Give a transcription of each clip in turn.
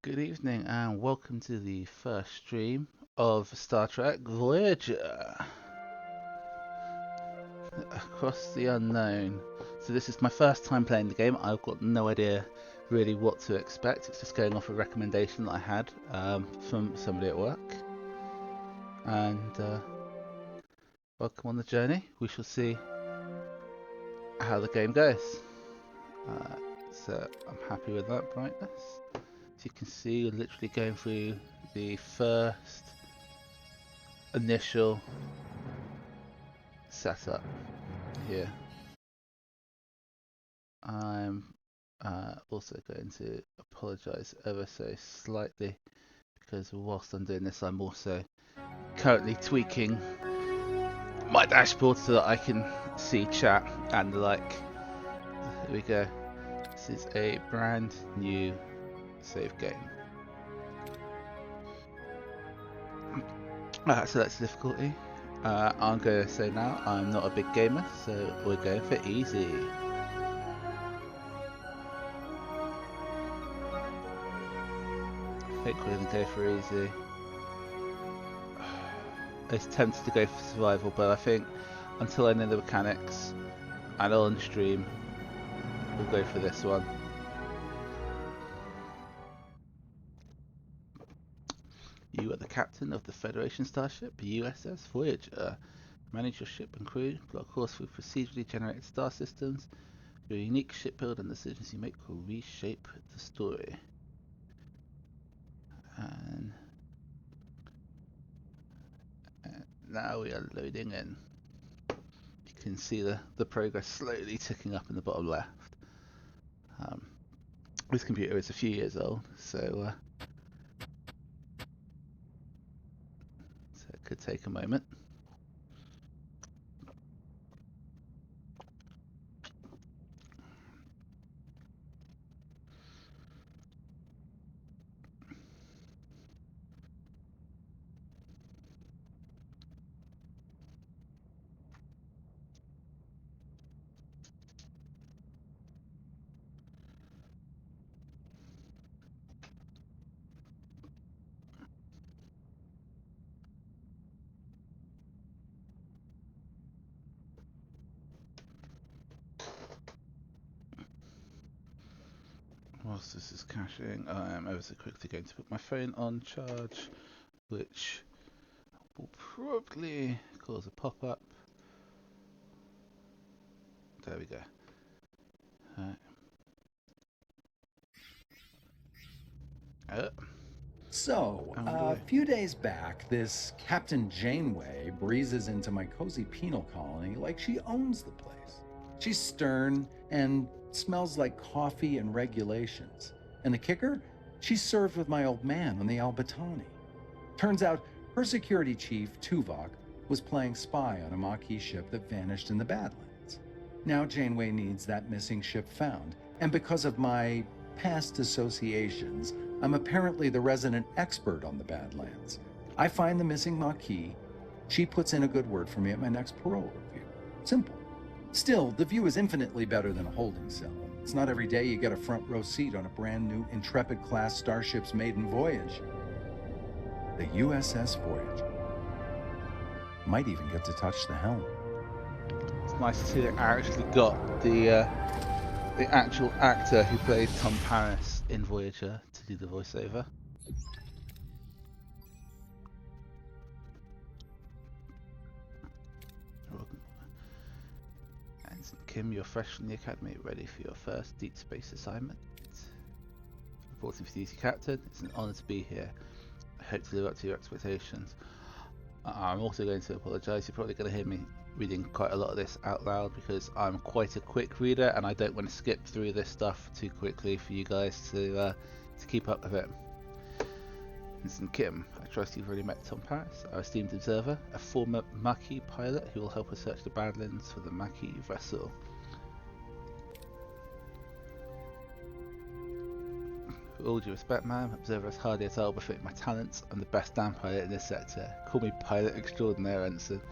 Good evening and welcome to the first stream of Star Trek Voyager across the unknown. So this is my first time playing the game. I've got no idea really what to expect. It's just going off a recommendation that I had from somebody at work. And welcome on the journey. We shall see how the game goes. So I'm happy with that brightness. As you can see, we're literally going through the first initial setup here. I'm also going to apologise ever so slightly because whilst I'm doing this, I'm also currently tweaking my dashboard so that I can see chat and the like. Here we go. This is a brand new save game. So that's the difficulty. I'm going to say now, I'm not a big gamer, so we're going for easy. I think we're going to go for easy. I was tempted to go for survival, but I think until I know the mechanics and on stream, we'll go for this one. You are the captain of the Federation starship, USS Voyager. Manage your ship and crew, plot a course through procedurally generated star systems. Your unique ship build and decisions you make will reshape the story. And now we are loading in. You can see the progress slowly ticking up in the bottom left. This computer is a few years old, so it could take a moment. Whilst this is caching, I am ever so quickly going to put my phone on charge, which will probably cause a pop-up. There we go. So, a few days back, this Captain Janeway breezes into my cozy penal colony like she owns the place. She's stern and smells like coffee and regulations. And the kicker? She's served with my old man on the Albatani. Turns out her security chief, Tuvok, was playing spy on a Maquis ship that vanished in the Badlands. Now Janeway needs that missing ship found, and because of my past associations, I'm apparently the resident expert on the Badlands. I find the missing Maquis. She puts in a good word for me at my next parole review. Simple. Still, the view is infinitely better than a holding cell. It's not every day you get a front row seat on a brand new Intrepid class starship's maiden voyage. The USS Voyager. Might even get to touch the helm. It's nice to see that I actually got the actual actor who played Tom Paris in Voyager to do the voiceover. And Kim, you're fresh from the academy, ready for your first deep space assignment. Reporting for duty, Captain. It's an honour to be here. I hope to live up to your expectations. I'm also going to apologise. You're probably going to hear me reading quite a lot of this out loud because I'm quite a quick reader and I don't want to skip through this stuff too quickly for you guys to keep up with it. Vincent Kim, I trust you've already met Tom Paris, our esteemed observer, a former Maquis pilot who will help us search the Badlands for the Maquis vessel. With all due respect, ma'am, observer is hardly at all befitting my talents. I'm the best damn pilot in this sector. Call me pilot extraordinaire, Ensign.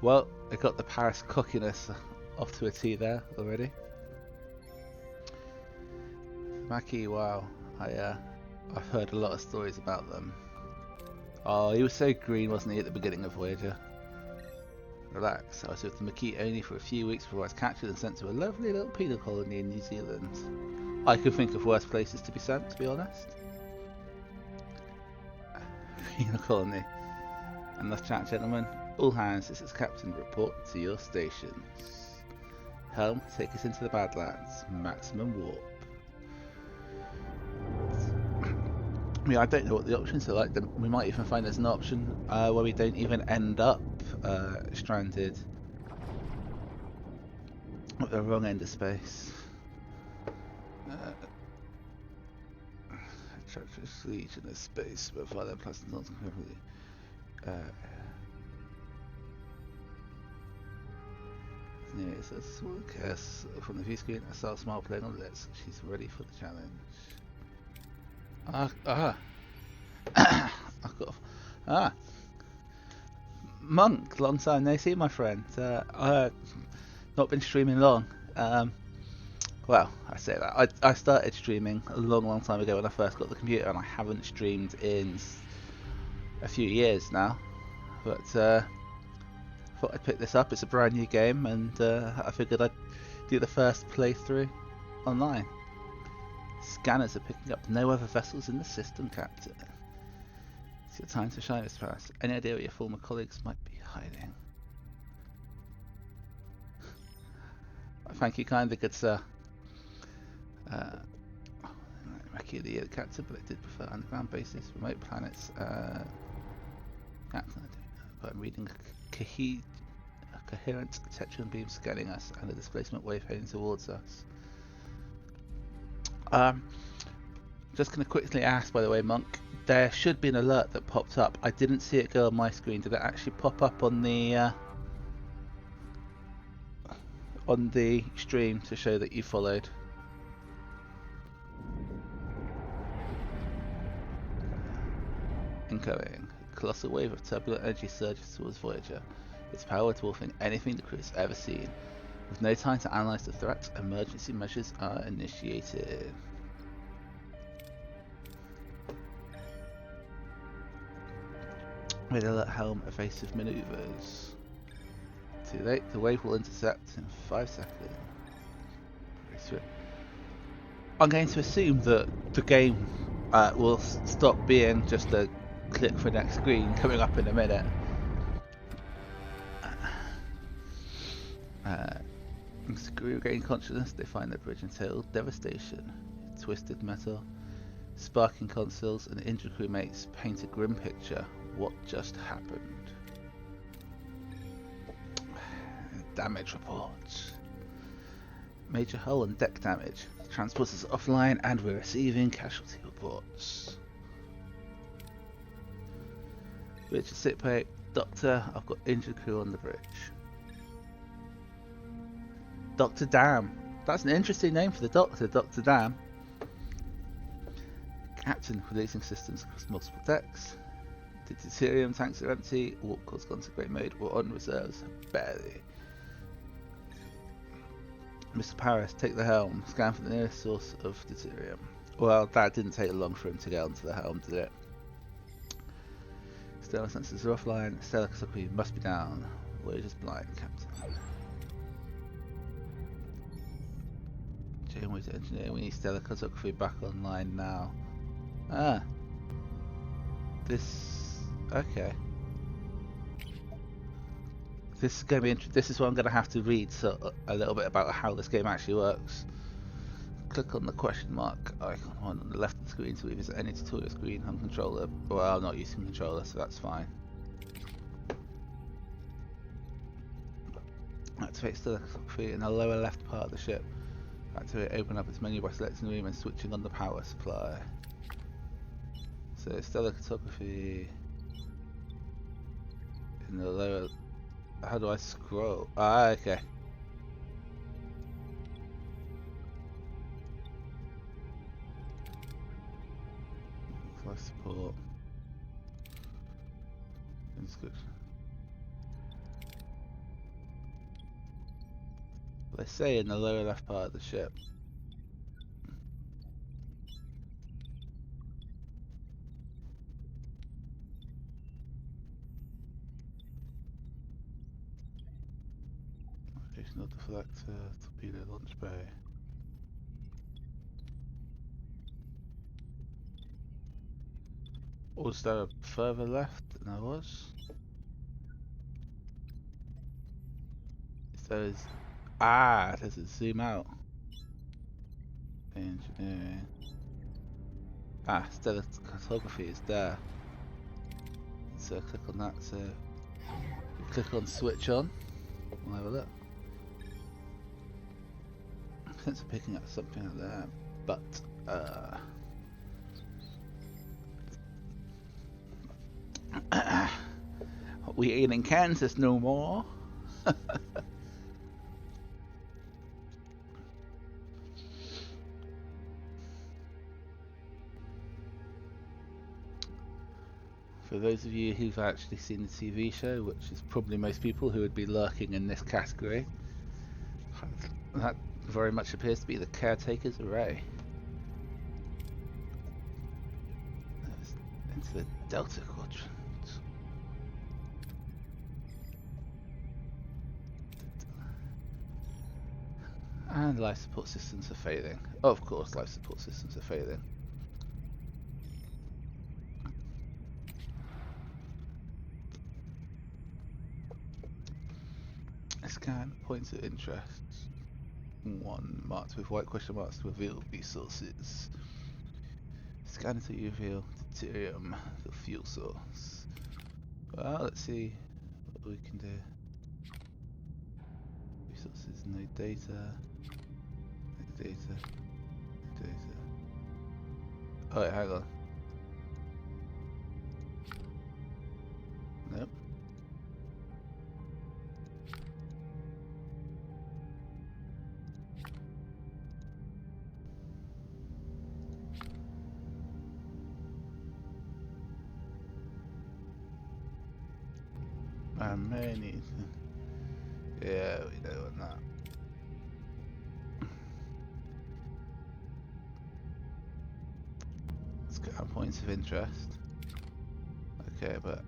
Well, I got the Paris cockiness off to a T there already. Maquis, wow. I've heard a lot of stories about them. Oh, he was so green, wasn't he, at the beginning of Voyager? Relax, I was with the Maquis only for a few weeks before I was captured and sent to a lovely little penal colony in New Zealand. I could think of worse places to be sent, to be honest. Penal colony. And that's chat, gentlemen. All hands, this is Captain. Report to your stations. Helm, take us into the Badlands. Maximum warp. I mean, I don't know what the options are like. We might even find there's an option where we don't even end up stranded at the wrong end of space. Treacherous region of space where fire plastic not completely. It's a small curse from the view screen. I saw a smile playing on the lips. She's ready for the challenge. Monk, long time no see, my friend. I've not been streaming long. Well, I say that. I started streaming a long time ago when I first got the computer, and I haven't streamed in a few years now. But thought I'd pick this up. It's a brand new game, and I figured I'd do the first playthrough online. Scanners are picking up no other vessels in the system, Captain. It's your time to shine, Mr. Paris. Any idea where your former colleagues might be hiding? Thank you kindly, good sir. Maquis of the year, Captain, but I did prefer underground bases, remote planets. Captain, but I'm reading a coherent tetragon beam scanning us and a displacement wave heading towards us. Just going to quickly ask, by the way, Monk, there should be an alert that popped up. I didn't see it go on my screen. Did it actually pop up on the stream to show that you followed? Incoming. Colossal wave of turbulent energy surges towards Voyager, its power dwarfing anything the crew has ever seen. With no time to analyze the threat, emergency measures are initiated. Red alert, helm, evasive maneuvers. Too late, the wave will intercept in 5 seconds. I'm going to assume that the game will stop being just a click for next screen coming up in a minute. Screw regain consciousness, they find their bridge entailed devastation. Twisted metal, sparking consoles, and injured crewmates paint a grim picture. What just happened? Damage reports. Major hull and deck damage. Transport is offline and we're receiving casualty reports. Bridge sickbay. Doctor, I've got injured crew on the bridge. Dr. Dam. That's an interesting name for the Doctor, Dr. Dam. Captain, releasing systems across multiple decks. The deuterium tanks are empty. Warp core's gone to grey mode. We're on reserves. Barely. Mr. Paris, take the helm. Scan for the nearest source of deuterium. Well, that didn't take long for him to get onto the helm, did it? Stellar sensors are offline. Stellar cartography must be down. Voyager's blind, Captain. Janeway's engineer, we need stellar cartography back online now. Okay. This is going to be interesting. This is what I'm going to have to read a little bit about how this game actually works. Click on the question mark icon on the left of the screen to revisit any tutorial screen on controller. Well, I'm not using controller, so that's fine. Activate stellar cartography in the lower left part of the ship. Activate open up its menu by selecting the room and switching on the power supply. So stellar cartography in the lower. How do I scroll? Okay. Life support. Inscription. They say in the lower left part of the ship. Gravitational deflector, torpedo launch bay. Was there further left than there was? There's there's a zoom out. Engineering. Stellar cartography is there. So click on that. So click on switch on. We'll have a look. I sense I'm picking up something out there, but we ain't in Kansas no more. For those of you who've actually seen the TV show, which is probably most people who would be lurking in this category, that very much appears to be the Caretaker's Array. Into the Delta Quadrant. And life support systems are failing. Of course, life support systems are failing. Scan points of interest. One marked with white question marks to reveal resources. Scan until you reveal deuterium, the fuel source. Well, let's see what we can do. Resources, no data. No data. No data. Oh wait, hang on. Nope. I may need to... Yeah, we don't want that. Let's get our points of interest. Okay, but...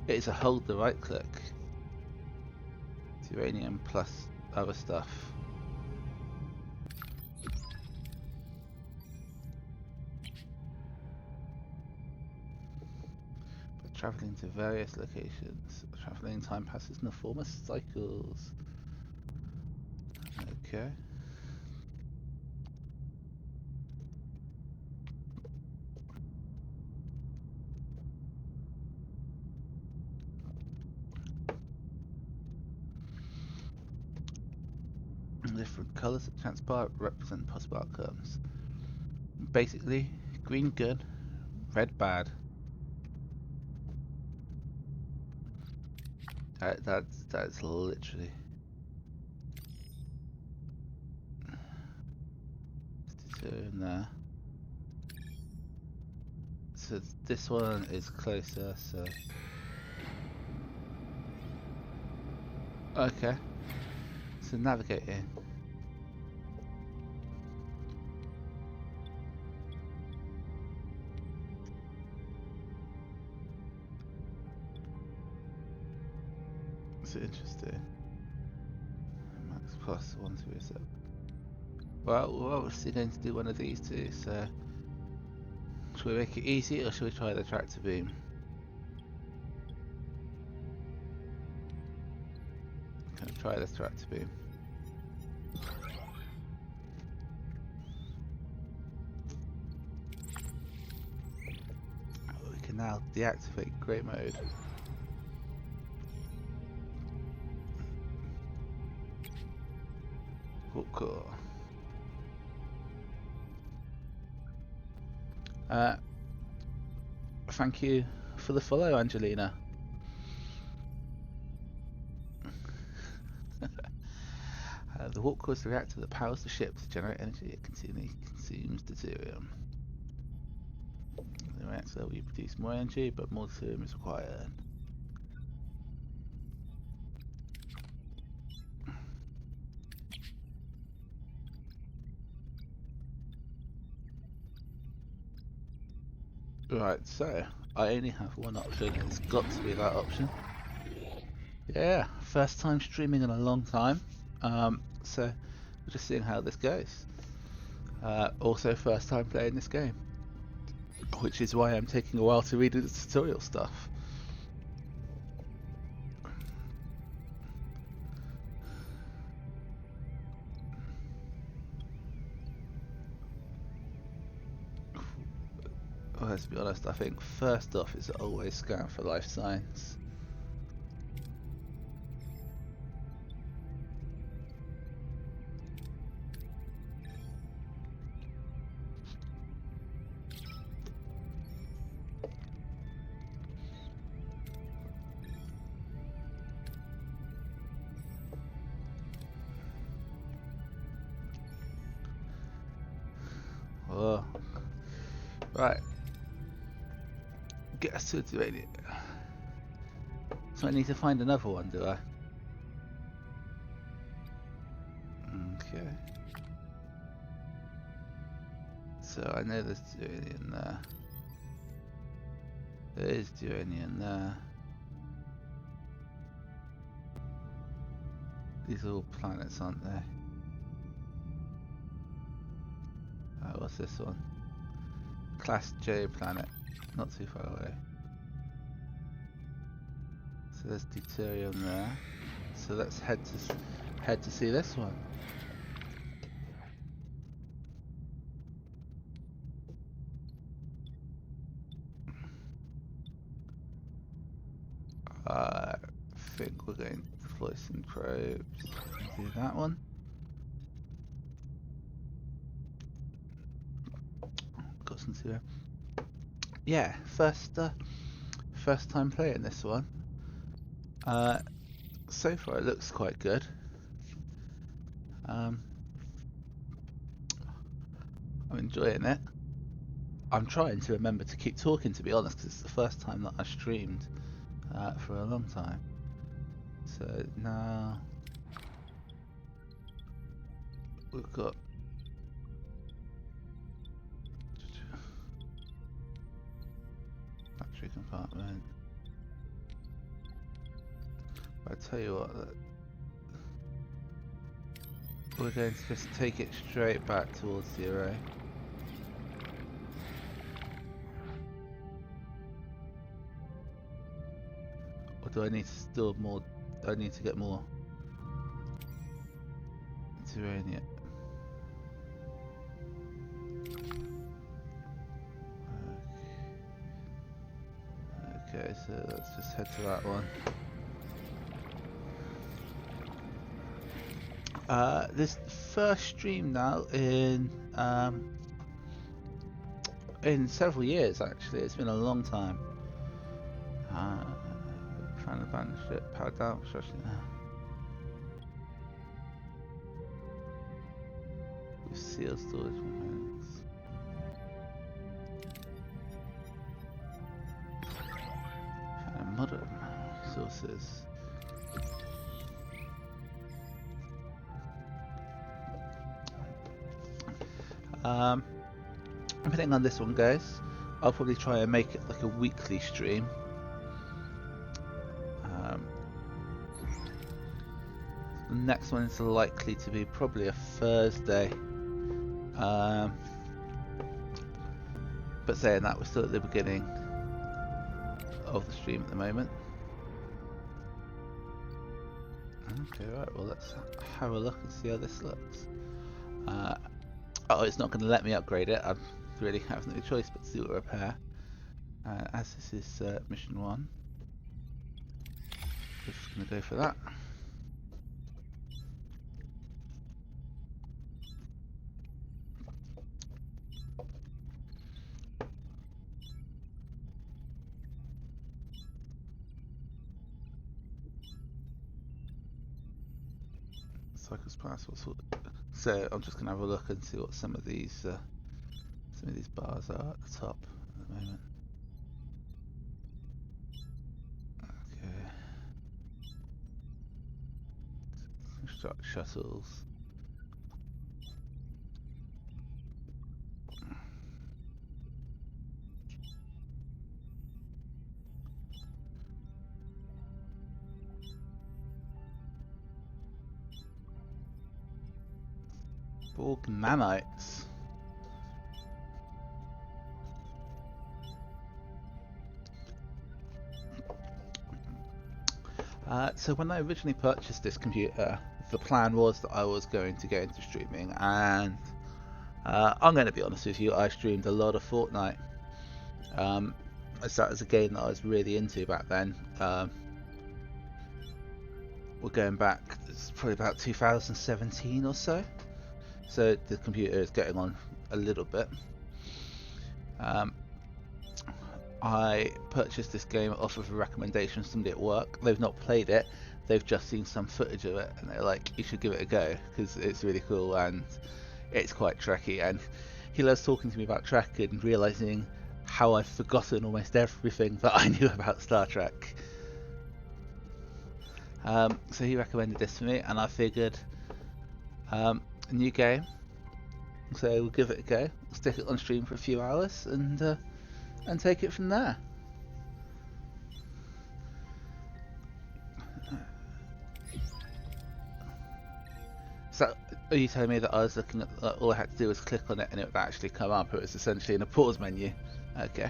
It's a hold the right click. It's uranium plus other stuff. Traveling to various locations. Traveling time passes in the form of cycles. Okay. Different colours that transpire represent possible outcomes. Basically, green good, red bad. That's literally. So in there. So this one is closer. So. Okay. So navigate in. That's interesting. Max plus 137. Well, we're obviously going to do one of these two, so should we make it easy or should we try the tractor beam? I'm going to try the tractor beam. We can now deactivate grey mode. Cool. Thank you for the follow, Angelina. The warp core is the reactor that powers the ship to generate energy. It continually consumes deuterium. The reactor will produce more energy, but more deuterium is required. Right, so I only have one option. It's got to be that option. Yeah, first time streaming in a long time. So we're just seeing how this goes. Also first time playing this game, which is why I'm taking a while to read the tutorial stuff. Well, let's be honest, I think first off is always scan for life signs. Oh, right. Get us to the radio. So I need to find another one, do I? Okay. So I know there's Duranium there. There is Duranium there. These are all planets, aren't they? What's this one? Class J planet. Not too far away. So there's deuterium there. So let's head to see this one. I think we're going to deploy some probes and do that one. Got some to yeah, first time playing this one. So far it looks quite good. I'm enjoying it. I'm trying to remember to keep talking, to be honest, because it's the first time that I've streamed for a long time. So now we've got battery compartment. I tell you what, we're going to just take it straight back towards the array. Or do I need to store more? I need to get more uranium. Okay, so let's just head to that one. This first stream now in several years, actually. It's been a long time. Trying to abandon ship, power down, with sealed storage components. Modern resources. Depending on this one, guys, I'll probably try and make it like a weekly stream. The next one is likely to be probably a Thursday. But saying that, we're still at the beginning of the stream at the moment. Okay, right, well let's have a look and see how this looks. Oh, it's not going to let me upgrade it. I really have no choice but to do a repair. As this is mission 1, we're just going to go for that. Cycles past. So I'm just going to have a look and see what some of these bars are at the top at the moment. Okay. Construct shuttles. Borg nanites. So when I originally purchased this computer, the plan was that I was going to get into streaming, and I'm going to be honest with you, I streamed a lot of Fortnite. As that was a game that I was really into back then. We're going back, it's probably about 2017 or so. So the computer is getting on a little bit. I purchased this game off of a recommendation from somebody at work. They've not played it, they've just seen some footage of it, and they're like, you should give it a go, because it's really cool and it's quite Trekky. And he loves talking to me about Trek and realising how I've forgotten almost everything that I knew about Star Trek. So he recommended this to me, and I figured, a new game, so we'll give it a go. We'll stick it on stream for a few hours and take it from there. So, are you telling me that I was looking at all I had to do was click on it and it would actually come up? It was essentially in a pause menu. Okay.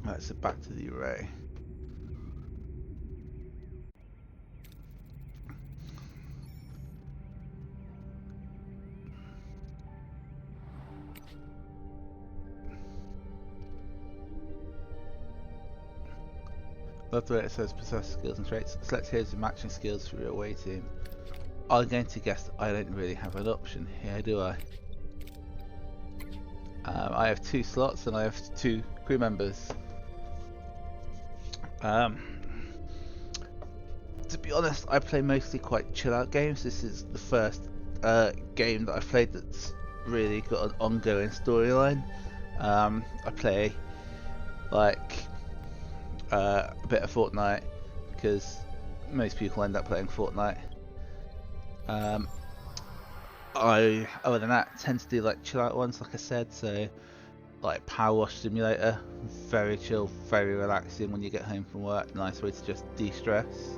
Right, so back to the array. Love the way it says possess skills and traits. Select heroes with matching skills for your away team. I'm going to guess that I don't really have an option here, do I? I have 2 slots and I have 2 crew members. To be honest, I play mostly quite chill out games. This is the first game that I've played that's really got an ongoing storyline. I play like a bit of Fortnite because most people end up playing Fortnite. I, other than that, tend to do like chill out ones, like I said, so like Power Wash Simulator, very chill, very relaxing when you get home from work, nice way to just de-stress.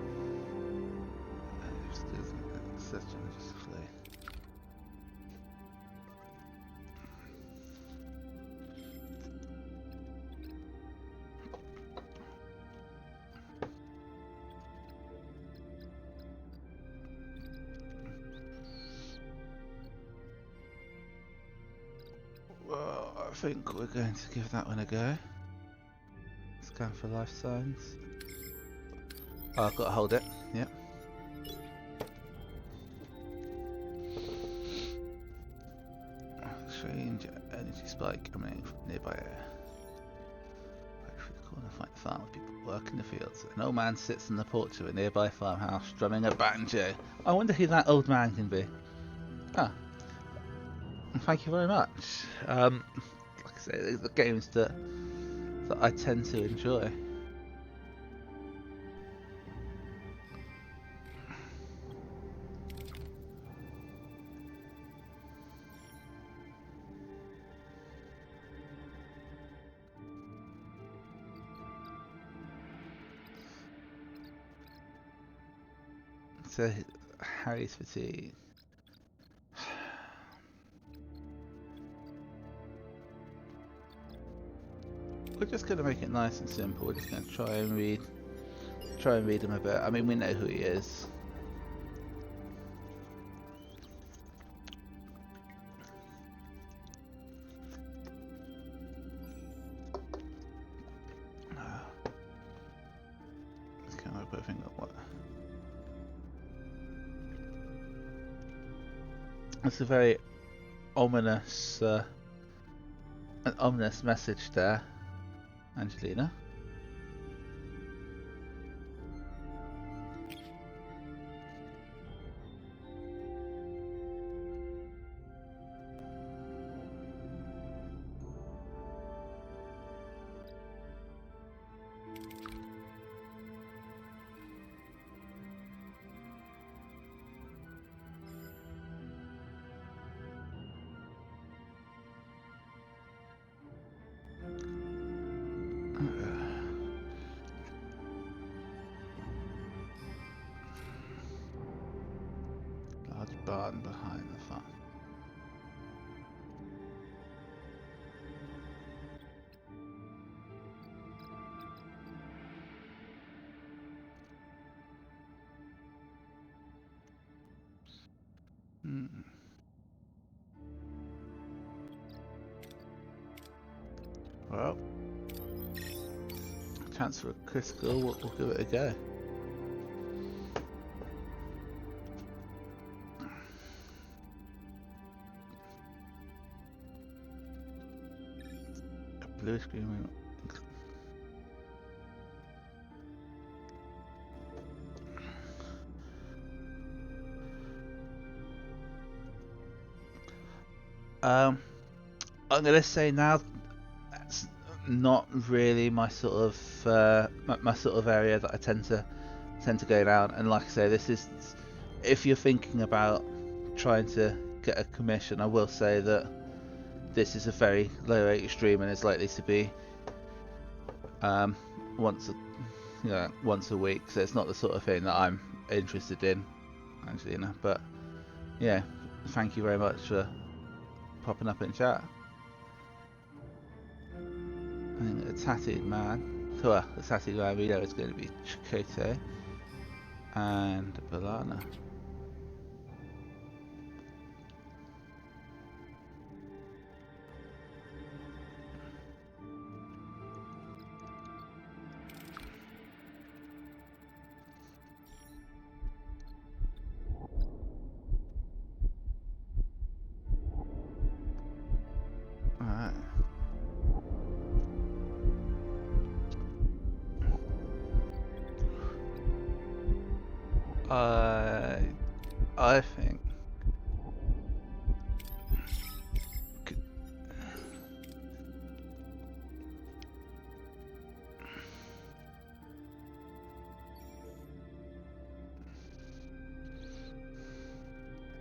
Well, I think we're going to give that one a go. Scan for life signs. Oh, I've got to hold it. Yep. Strange energy spike emanating from nearby air. Right through the corner, find the farm with people working the fields. An old man sits on the porch of a nearby farmhouse, strumming a banjo. I wonder who that old man can be. Ah. Thank you very much. Like I say, these are games that I tend to enjoy. So, Harry's fatigue. We're just going to make it nice and simple. We're just going to try and read him a bit. I mean, we know who he is. Let's kind of put a finger on what. It's a very ominous, an ominous message there. Angelina. Well, chance for a critical, we'll give it a go. A blue screen. I'm gonna say now that's not really my sort of my sort of area that I tend to go down. And like I say, this is, if you're thinking about trying to get a commission, I will say that this is a very low rated stream and is likely to be once a week. So it's not the sort of thing that I'm interested in, Angelina. But yeah, thank you very much for popping up in chat. I think the tattooed man, the tattooed man we know is going to be Chakotay and Balana. I think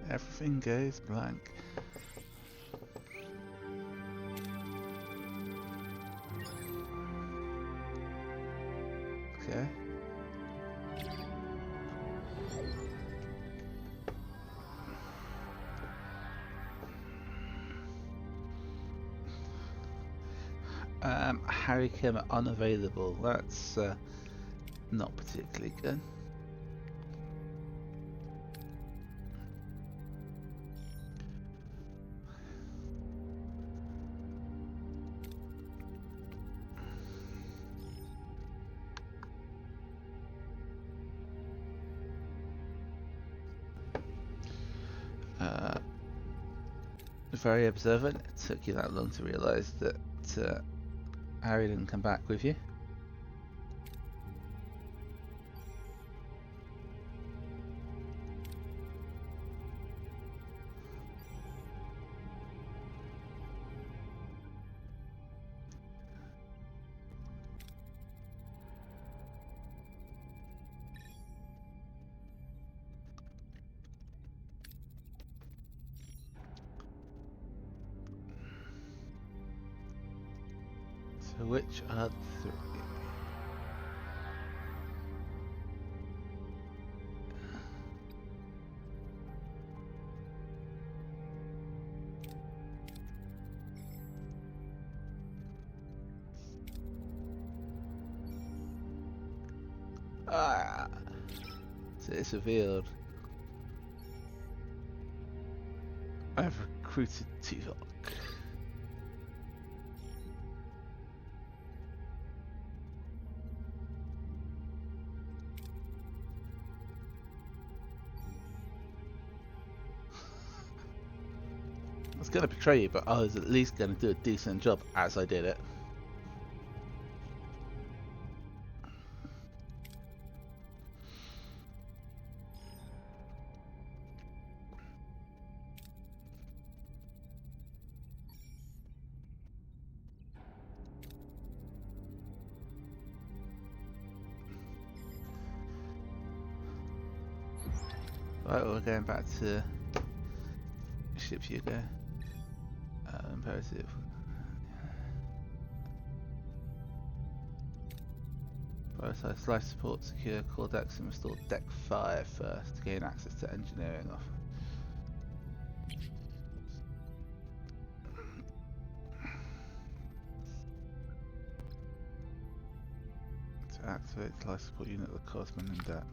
everything goes blank. Okay. Harry Kim unavailable. That's not particularly good. Very observant. It took you that long to realise that Harry didn't come back with you. So which are three? Ah, so it's revealed. I've recruited T-Hawk. I was going to betray you, but I was at least going to do a decent job as I did it. Right, we're going back to ship Hugo. Imperative. Prioritize life support, secure core decks and restore deck 5 first to gain access to engineering off. To activate the life support unit of the Cosman and deck.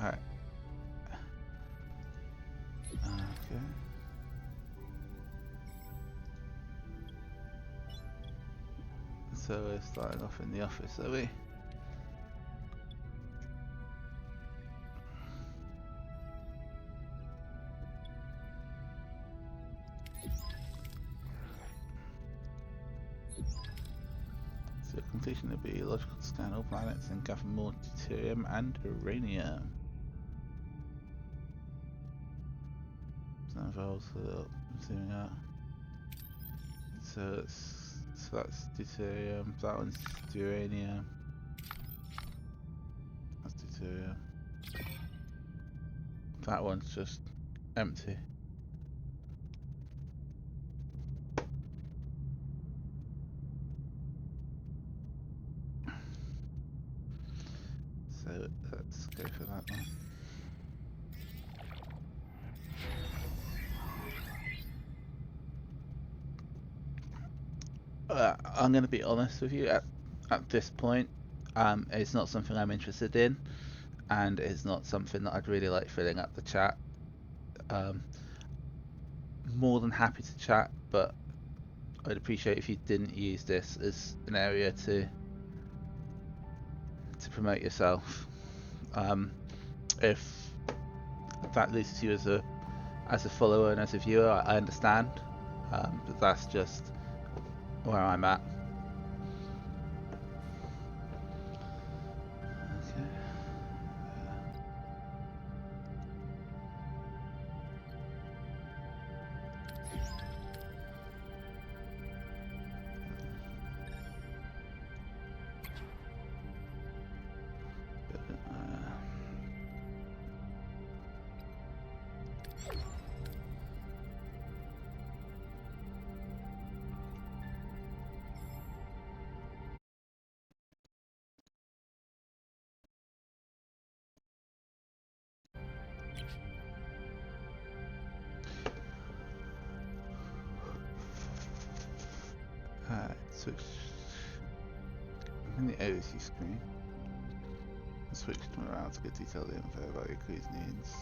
Alright. Okay. So we're starting off in the office, are we? So completion will be logical to scan all planets and gather more deuterium and uranium. So that involves zooming out. So that's deuterium. That one's uranium. That's deuterium. That one's just empty. So let's go for that one. I'm going to be honest with you. At this point, it's not something I'm interested in, and it's not something that I'd really like filling up the chat. More than happy to chat, but I'd appreciate if you didn't use this as an area to promote yourself. If that loses you as a follower and as a viewer, I understand, but that's just where I'm at. Okay. Switch. I'm in the overview screen. Switch them around to get detailed info about your crew's needs.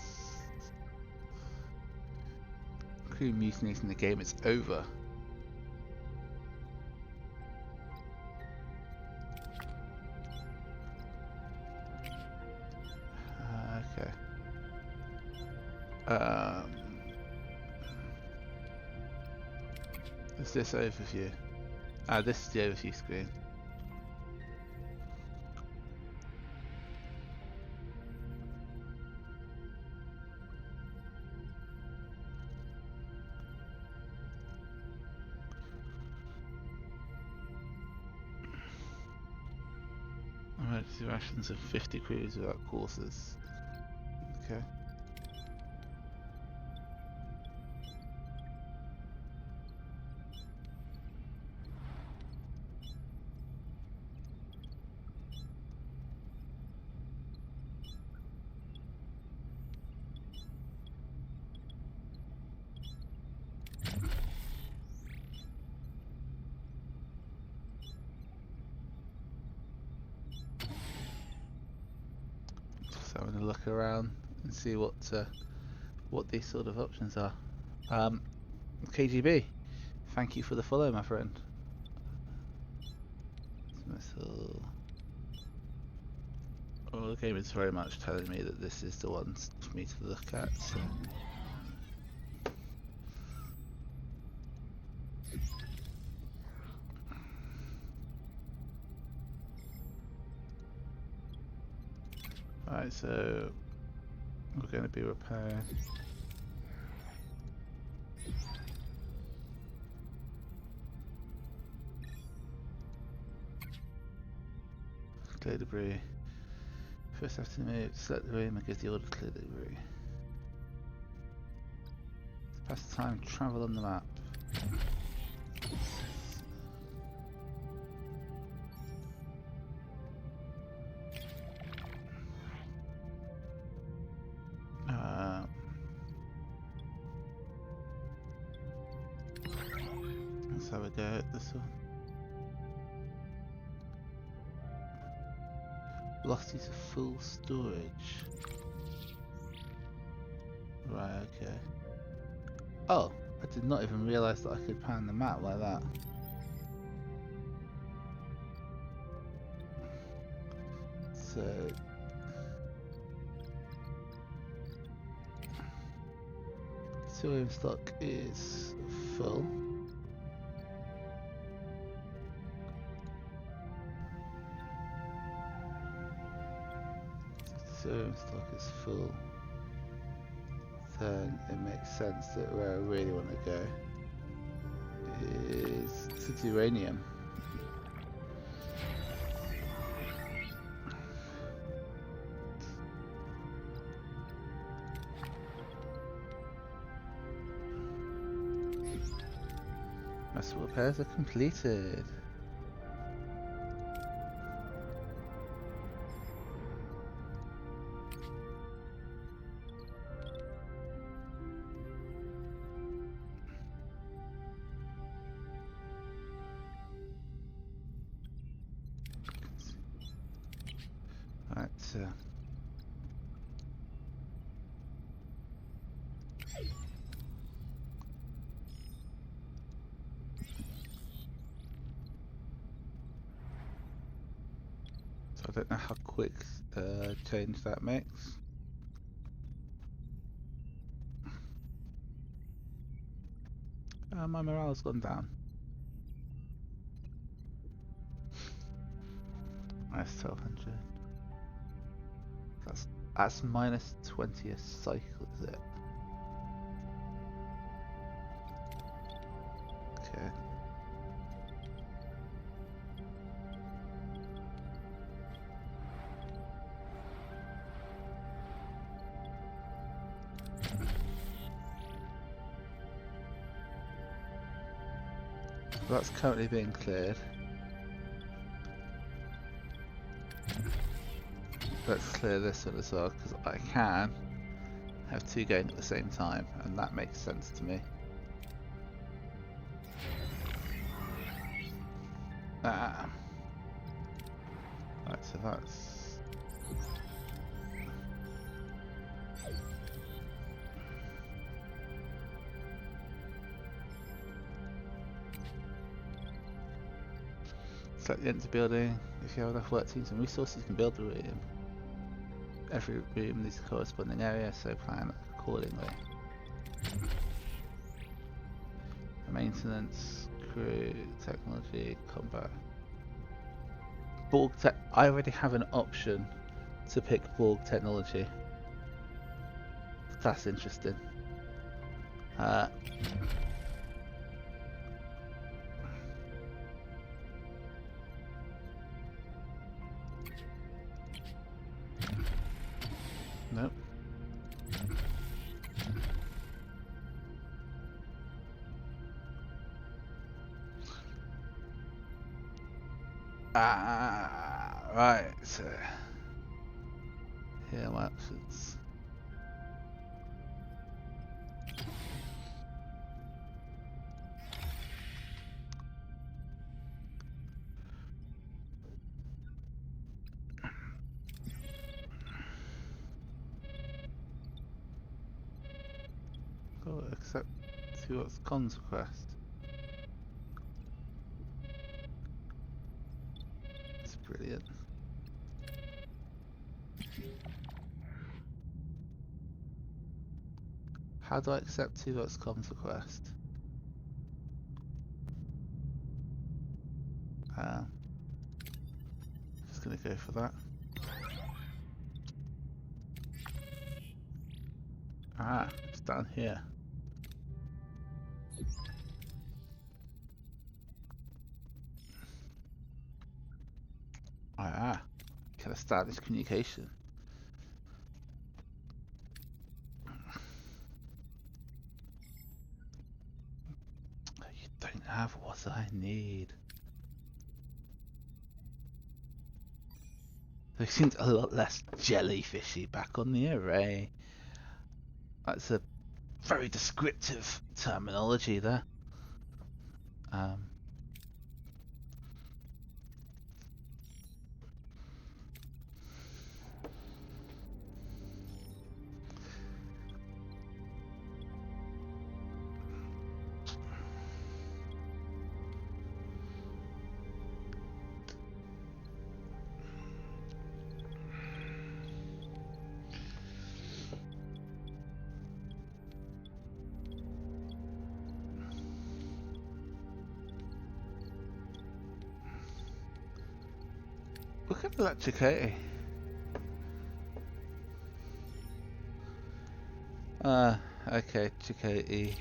Crew mutinies in the game is over. Okay. Is this overview? This is the overview screen. Emergency rations of 50 crews without courses. Okay. So I'm going to look around and see what these sort of options are. KGB, thank you for the follow, my friend. Well, the game is very much telling me that this is the one for me to look at. So. Alright, so we're going to be repairing. Clear debris. First have to move, select the room and give the order to clear the debris. Pass the time, travel on the map. Let's have a go at this one. Velocity to full storage. Right, okay. Oh, I did not even realise that I could pan the map like that. So... Cerium stock is full. Cerium stock is full. Then it makes sense that where I really want to go is to uranium. Vessel repairs are completed. Right, so I don't know how quick change that makes. My morale's gone down. That's 1200. That's minus 20 a cycle, is it? Okay. That's currently being cleared. Let's clear this one as well, because I can have two going at the same time, and that makes sense to me. Right, so that's... Select the empty building. If you have enough work teams and resources, you can build the room. Every room needs a corresponding area, so plan accordingly. Maintenance, crew, technology, combat. Borg tech. I already have an option to pick Borg technology. That's interesting. Nope. Right, so here are my options. Oh, accept Tuot's cons request. It's brilliant. How do I accept Tuot's cons request? Just gonna go for that. It's down here. Can establish communication. You don't have what I need. There seems a lot less jellyfishy back on the array. That's a very descriptive terminology there. Look at electricity. Okay, Chakotay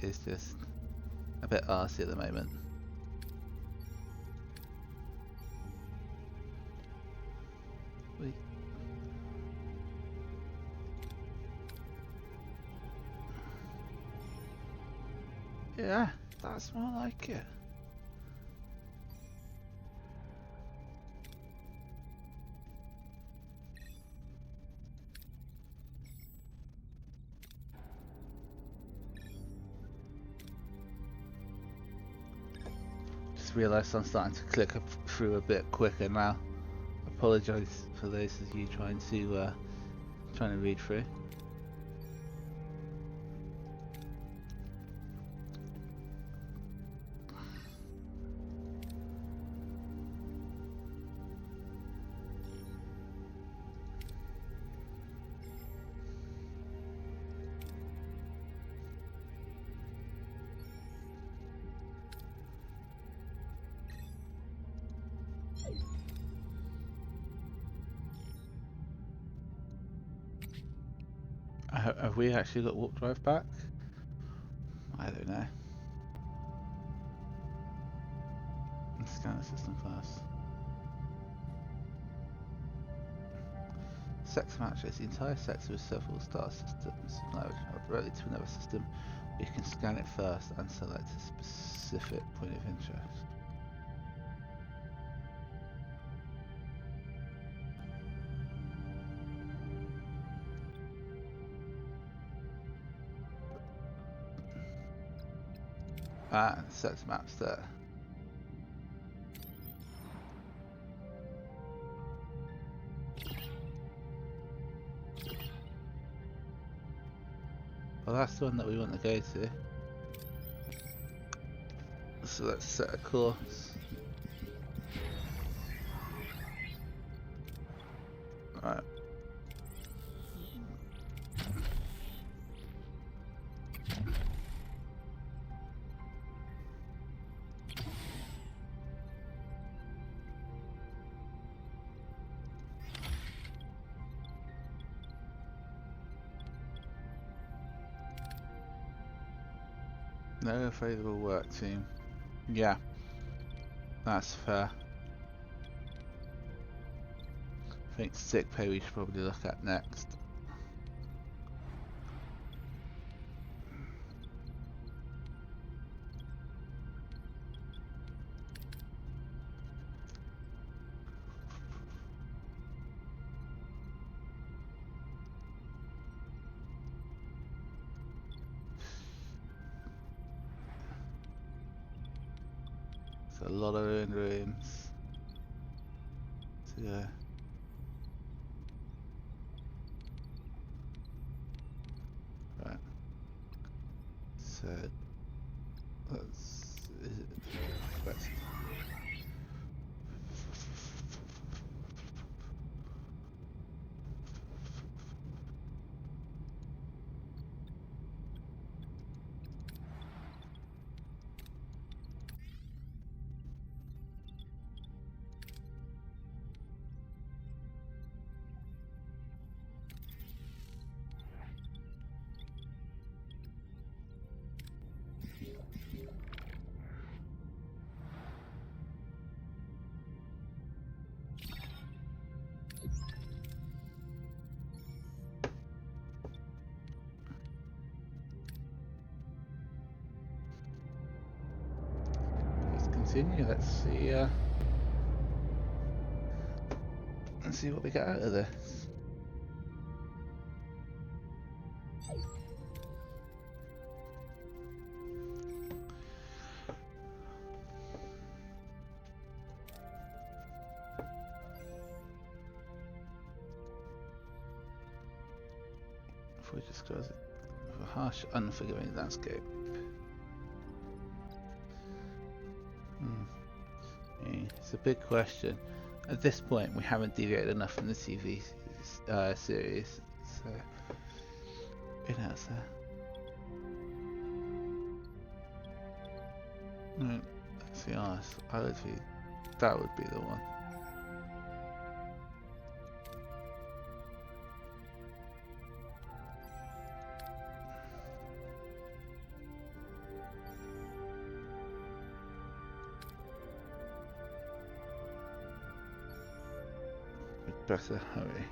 is just a bit arsey at the moment. Wait. Yeah, that's more like it. Just realised I'm starting to click through a bit quicker now. Apologise for those of you trying to read through. Have we actually got warp drive back? I don't know. Let's scan the system first. Sex matches. The entire sector with several star systems related to another system. You can scan it first and select a specific point of interest. And set maps there. Well, that's the one that we want to go to. So let's set a course. Right. No favourable work team. Yeah, that's fair. I think sick pay we should probably look at next. A lot of ruined rooms. So, yeah. Right. So let's continue. Let's see what we get out of this. If we just close it, a harsh, unforgiving landscape. It's a big question. At this point, we haven't deviated enough from the TV series, so who knows there? Let's be honest. That would be the one. Better hurry.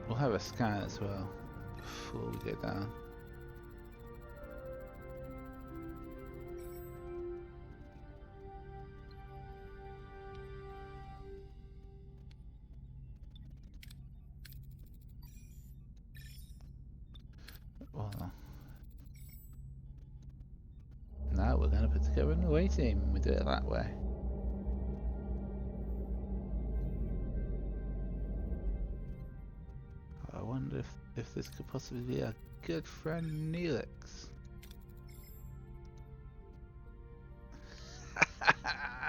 We'll have a scan as well before we go down. Well, now we're going to put together an away team and we do it that way. I wonder if this could possibly be our good friend Neelix.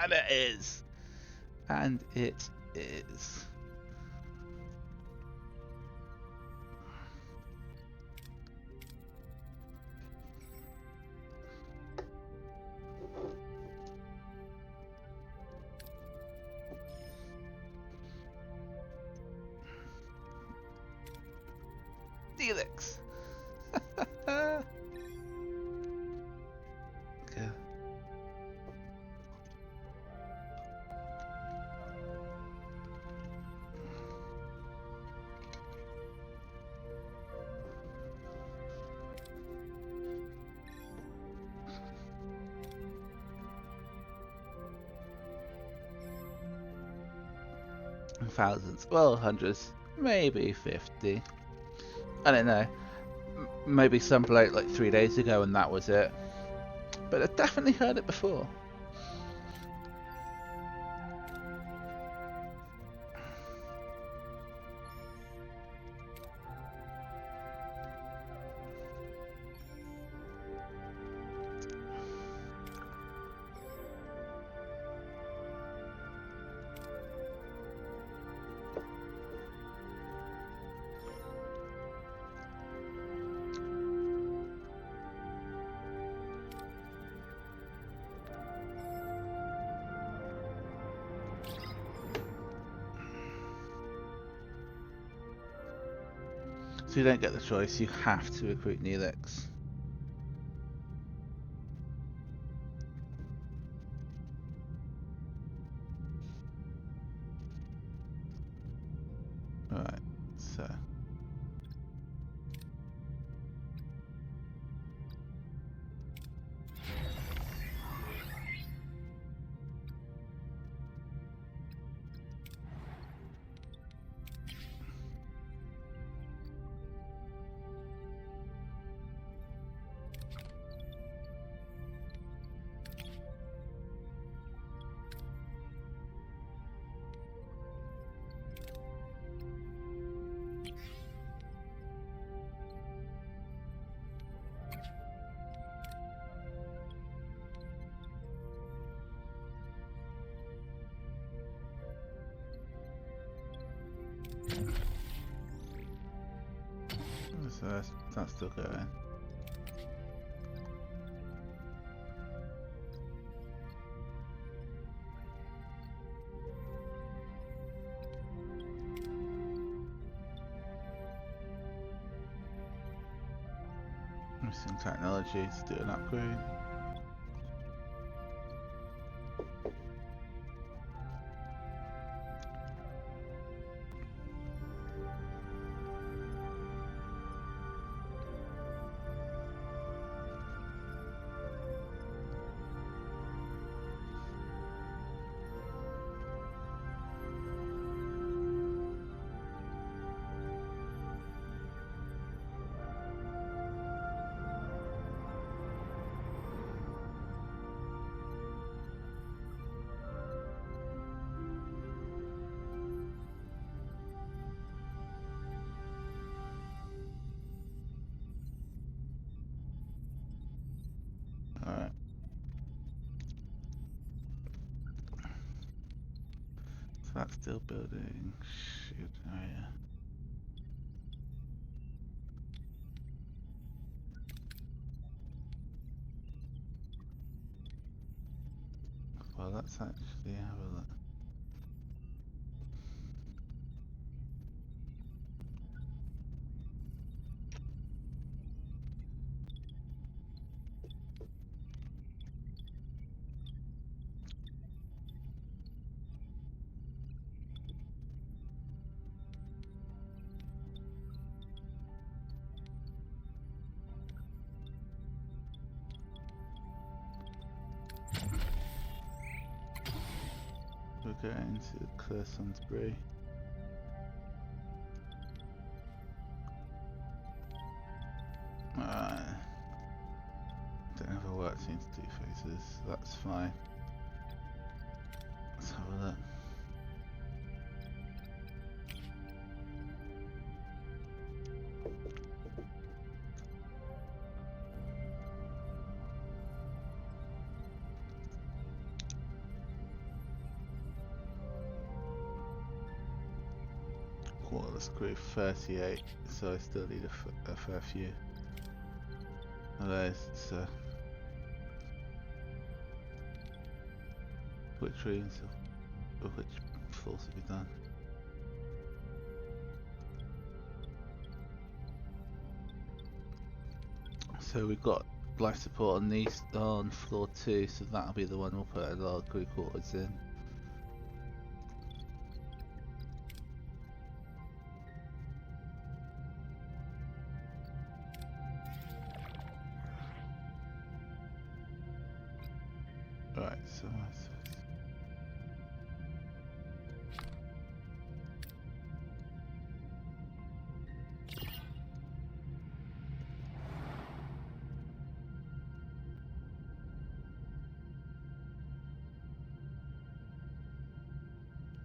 And it is! And it is. Neelix! Okay. Thousands, well, hundreds, maybe 50. I don't know. Maybe some bloke like 3 days ago and that was it. But I definitely heard it before. So you don't get the choice, you have to recruit Neelix. Right, so... So that's still going. Missing technology to do an upgrade. Alright. So that's still building. Shoot, oh yeah. Well, let's actually have a look. going to clear some debris. Don't have a work team to do phases, that's fine. Let's have a look. Let's go 38, so I still need a fair few of those. So, which rooms or which floors have we done? So we've got life support on these on floor 2, so that'll be the one we'll put our crew quarters in. Right, so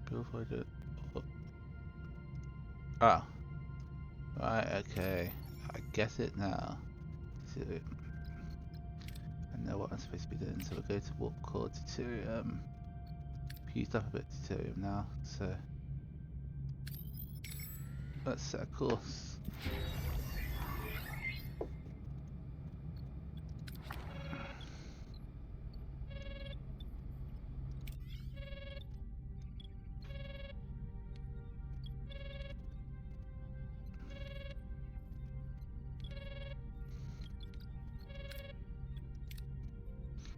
go for it. Oh. Right, okay. I get it now. So I know what I'm supposed to be doing, so we'll go to warp core deuterium. Used up a bit of deuterium now, so let's set a course.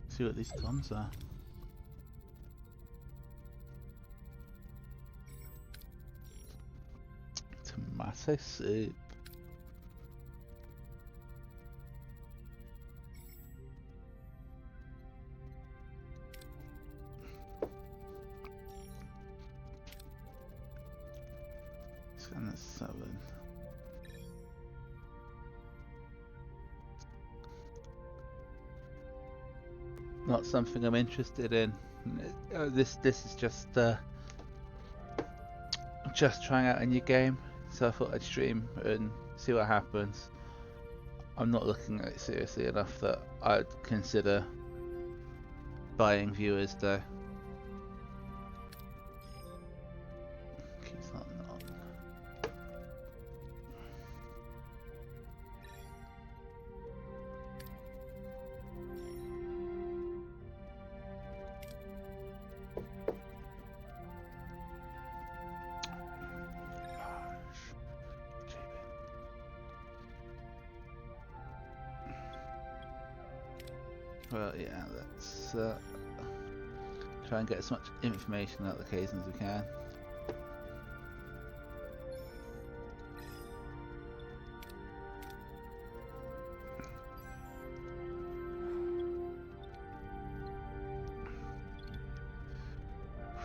See what these comms are. Tomato soup. Scan at 7. Not something I'm interested in. This is just trying out a new game, so I thought I'd stream and see what happens. I'm not looking at it seriously enough that I'd consider buying viewers though. Keeps not on. Well, yeah, let's try and get as much information out of the casing as we can.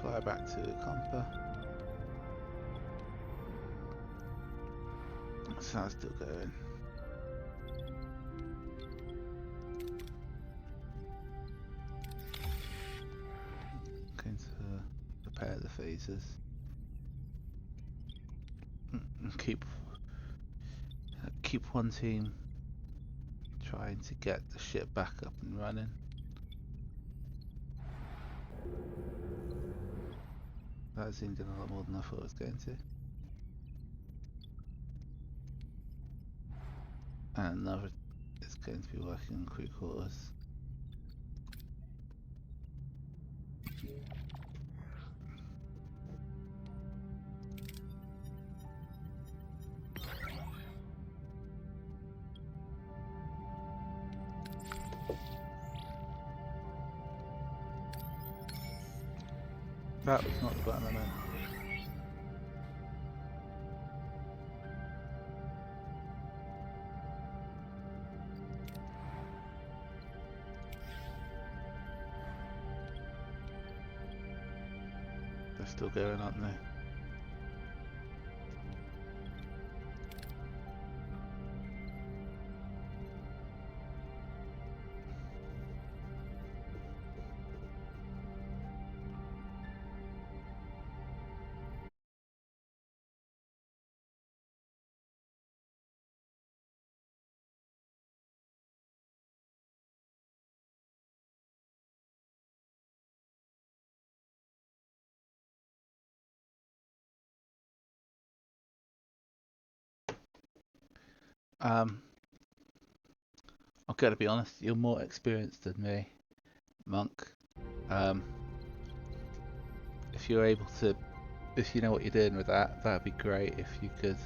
Fly back to Compa. Sounds still going. Going to prepare the phases. Keep one team trying to get the ship back up and running. That seemed a lot more than I thought it was going to. And another is going to be working on crew quarters. That was not the button I meant. still going, aren't they? I've got to be honest, you're more experienced than me, Monk. If you're able to, if you know what you're doing with that, that'd be great if you could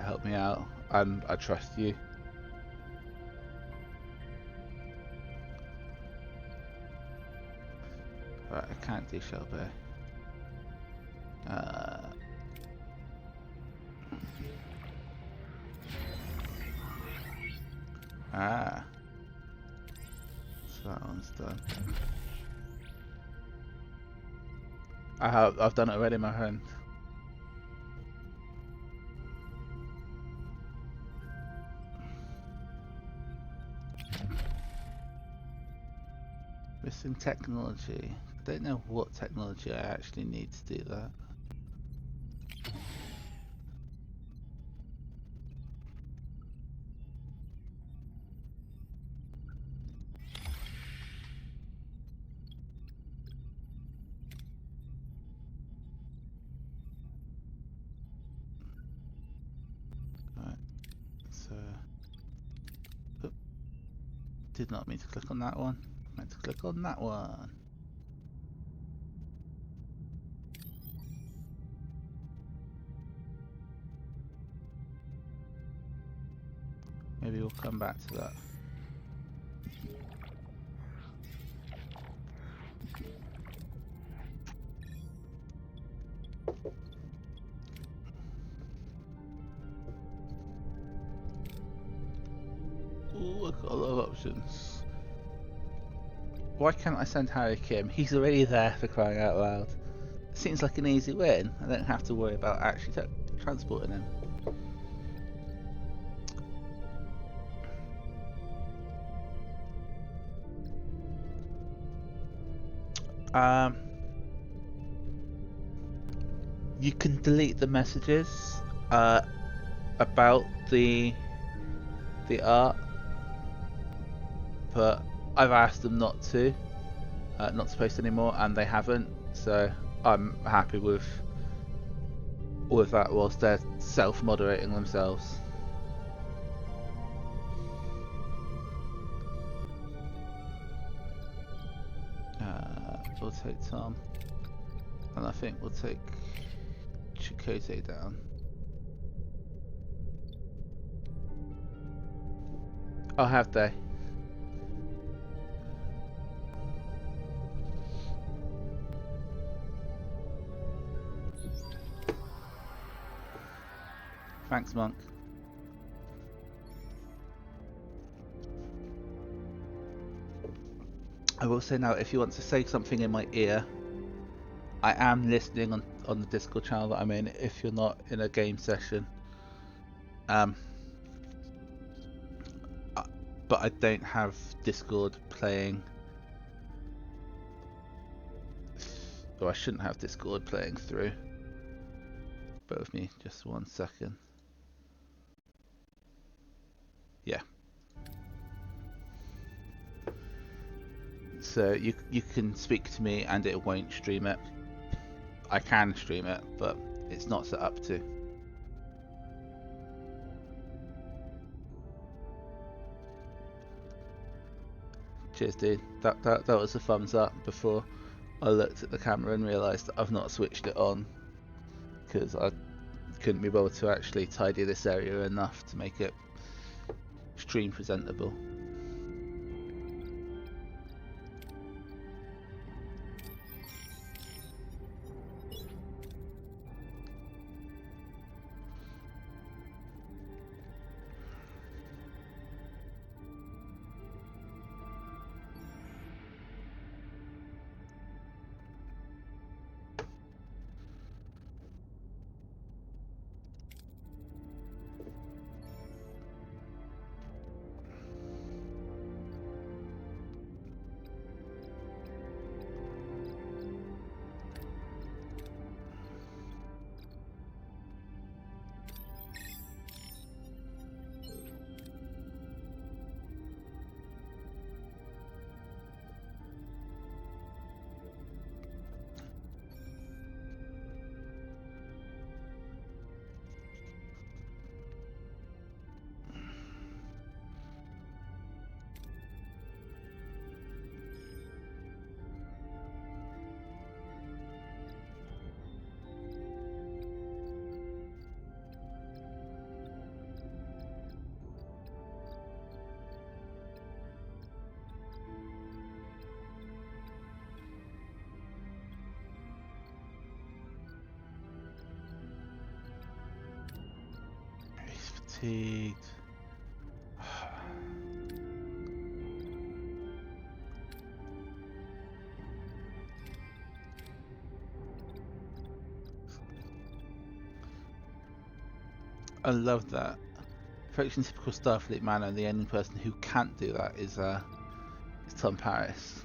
help me out. I trust you. Right, I can't do shell bear. So that one's done. I've done it already, my friend. Missing technology. I don't know what technology I actually need to do that. Right, so did not mean to click on that one. Meant to click on that one. Maybe we'll come back to that. Ooh, I've got a lot of options. Why can't I send Harry Kim? He's already there, for crying out loud. Seems like an easy win. I don't have to worry about actually transporting him. You can delete the messages about the art, but I've asked them not to post anymore, and they haven't. So I'm happy with that whilst they're self-moderating themselves. We'll take Tom, and I think we'll take Chakotay down. Oh, have they? Thanks, Monk. I will say now, if you want to say something in my ear, I am listening on the Discord channel that I'm in, if you're not in a game session. But I don't have Discord playing. Or I shouldn't have Discord playing through. Bear with me just 1 second. Yeah. So you can speak to me and it won't stream it. I can stream it, but it's not set up to. Cheers, dude. That was a thumbs up before I looked at the camera and realised that I've not switched it on because I couldn't be bothered to actually tidy this area enough to make it stream presentable. fatigued. I love that. Approaching typical Starfleet manner, and the only person who can't do that is Tom Paris,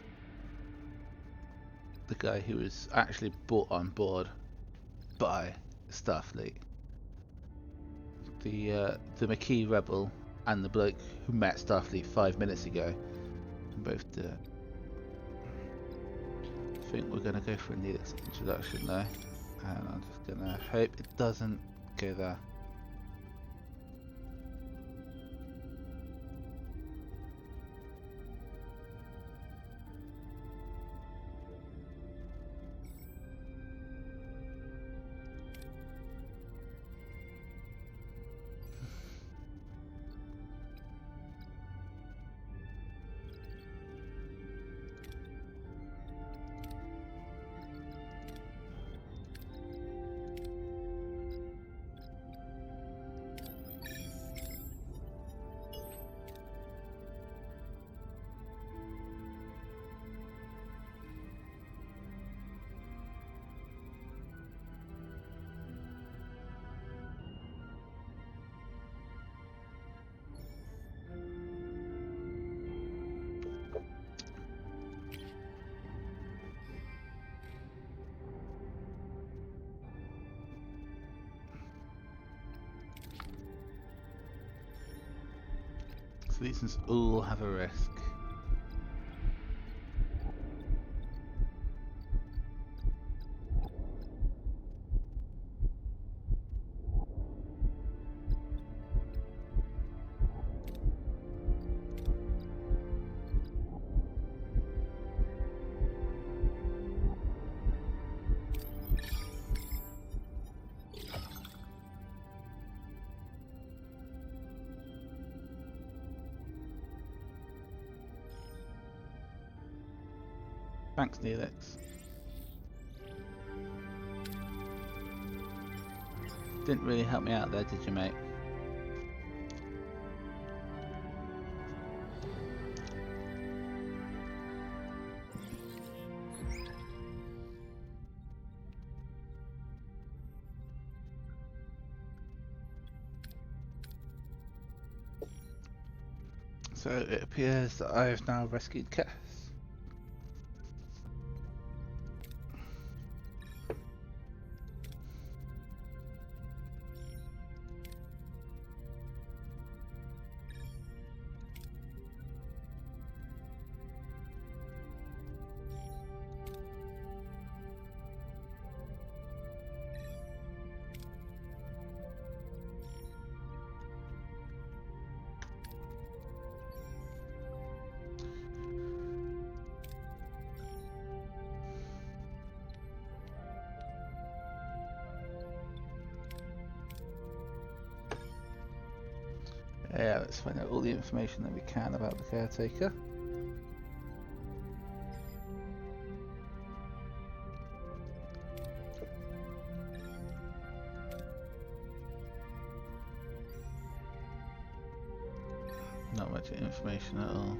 the guy who was actually brought on board by Starfleet. The McKee rebel and the bloke who met Starfleet 5 minutes ago both do it. I think we're going to go for a Neelix introduction though, and I'm just going to hope it doesn't go there. So these ones all have a risk. Thanks, Neelix. Didn't really help me out there, did you, mate? So it appears that I have now rescued Cass. Yeah, let's find out all the information that we can about the caretaker. Not much information at all.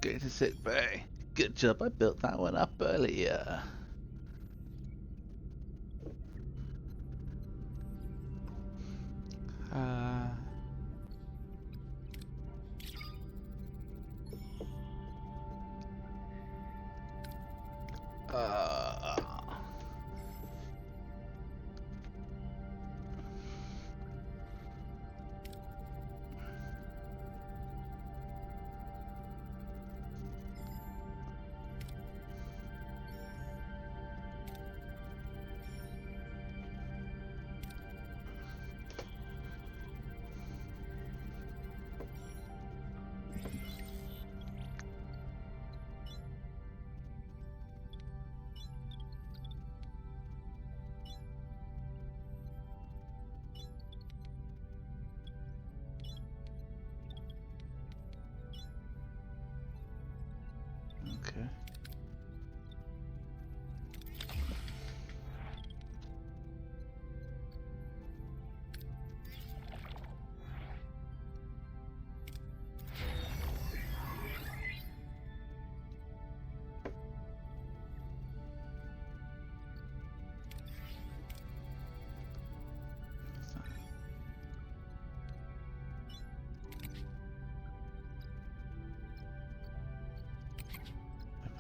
Go to sick bay. Good job, I built that one up earlier.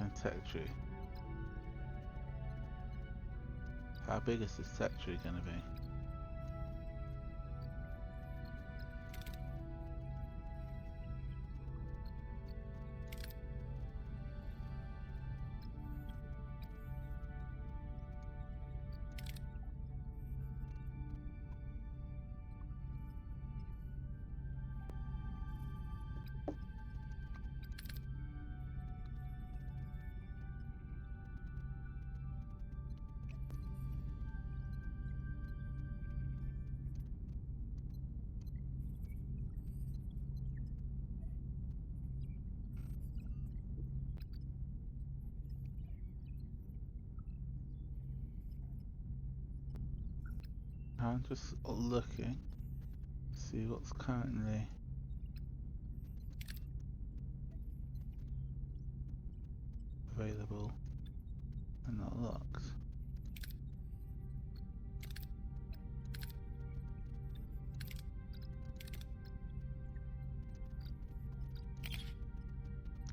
And tech tree. How big is this tech tree going to be? I'm just looking, see what's currently available and not locked.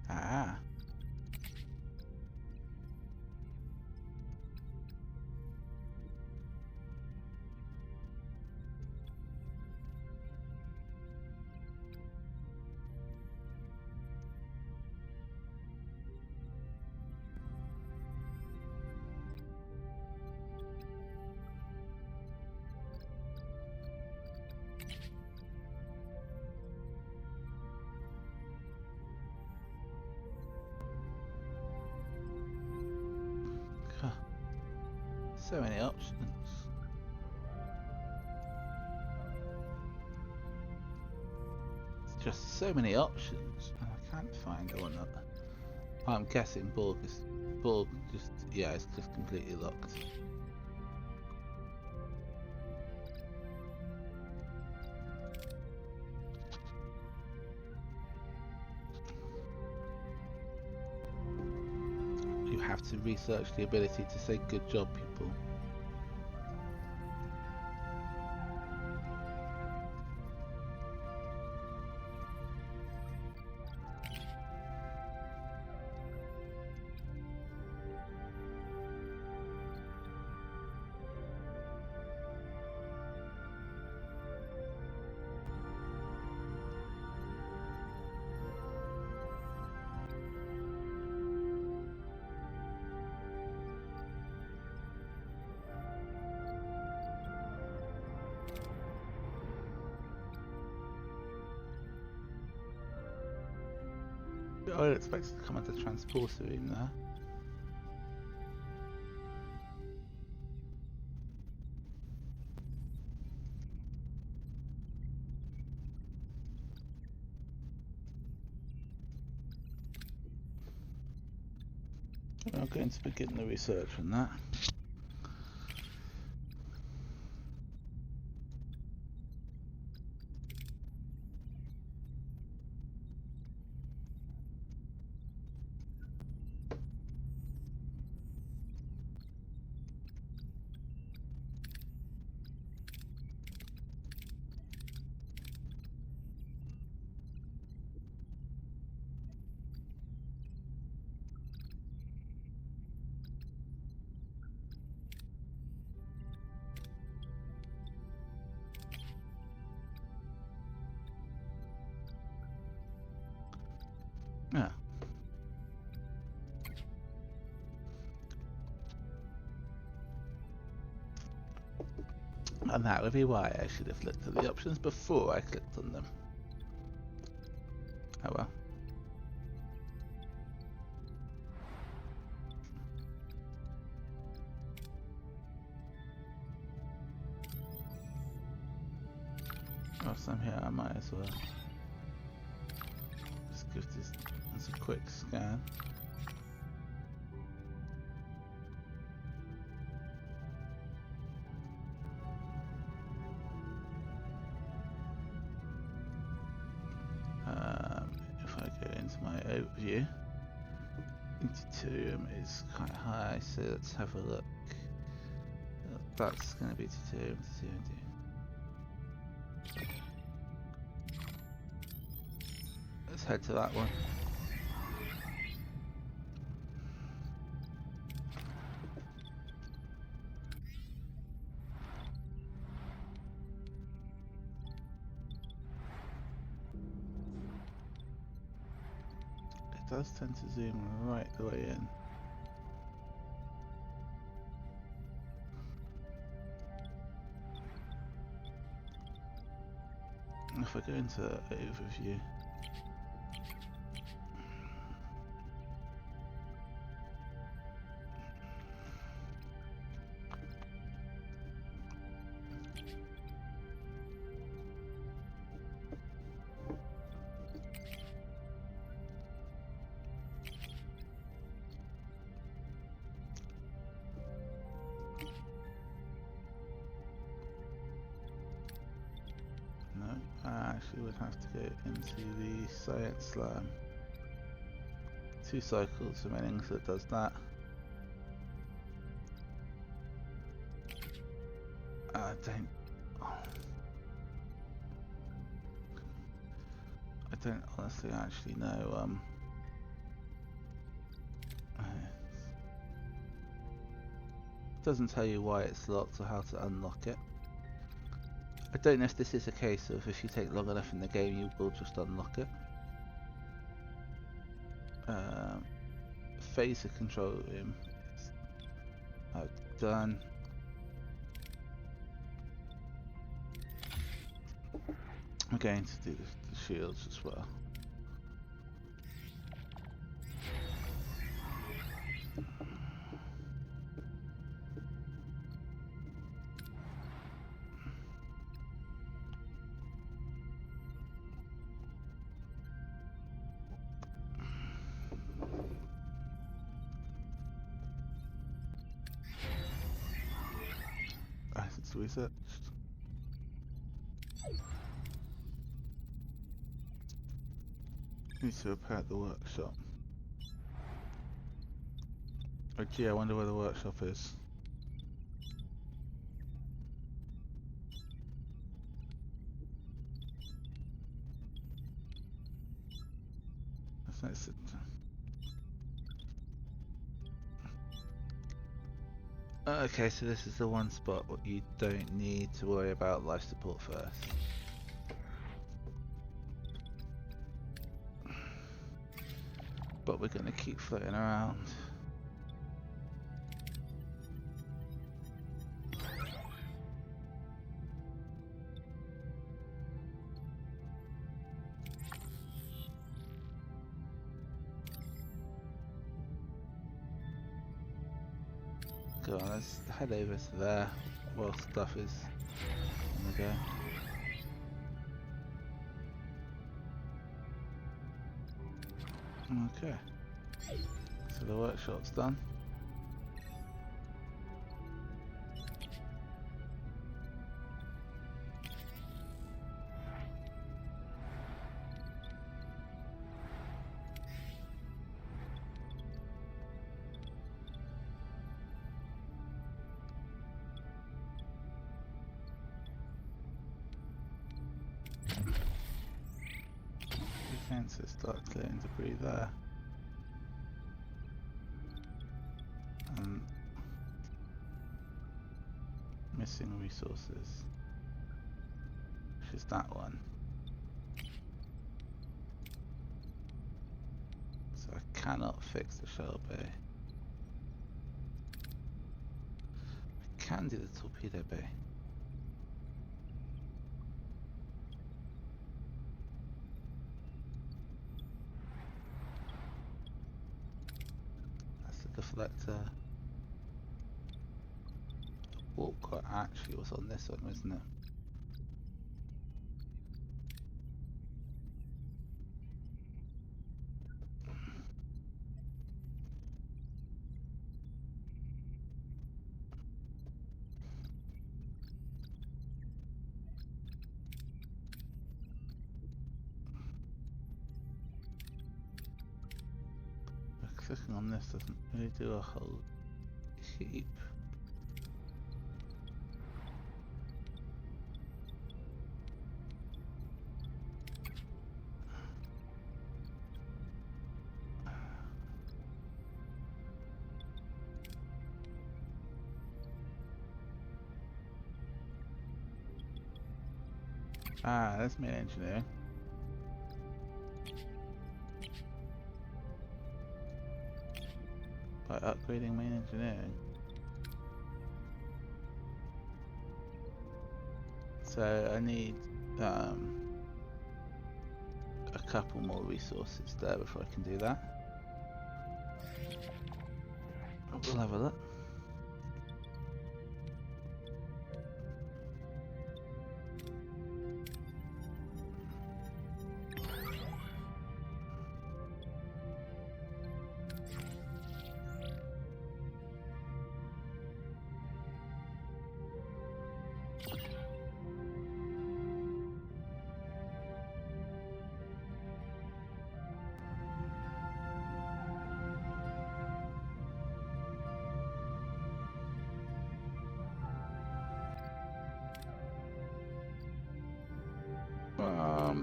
Ah. Huh. So many options. It's just so many options, and I can't find the one that. I'm guessing Borg just, yeah, it's just completely locked. You have to research the ability to say good job, people. I would expect it to come at the transporter room there. I'm going to begin the research on that. Yeah. And that would be why I should have looked at the options before I clicked on them. Oh well. Whilst I'm here, I might as well just give this a quick scan. If I go into my overview, deuterium is quite high, so let's have a look. That's going to be deuterium. Let's head to that one. does tend to zoom right the way in. If I go into overview, no, I actually would have to go into the science lab. 2 cycles remaining, so it does that. I don't honestly actually know. It doesn't tell you why it's locked or how to unlock it. I don't know if this is a case of if you take long enough in the game, you will just unlock it. Phaser control room. I've done. I'm going to do the shields as well. It's researched. Need to repair the workshop. Oh gee, I wonder where the workshop is. That's nice. Okay, so this is the one spot where you don't need to worry about life support first. But we're going to keep floating around. Go on, let's head over to there while stuff is on the go. Okay, so the workshop's done. So start clearing debris there. Missing resources, which is that one. So I cannot fix the shell bay. I can do the torpedo bay. That's the deflector. Warp core actually was on this one, wasn't it? Clicking on this doesn't really do a whole heap. Ah, that's main engineering. by upgrading main engineering. So I need a couple more resources there before I can do that. We'll have a look.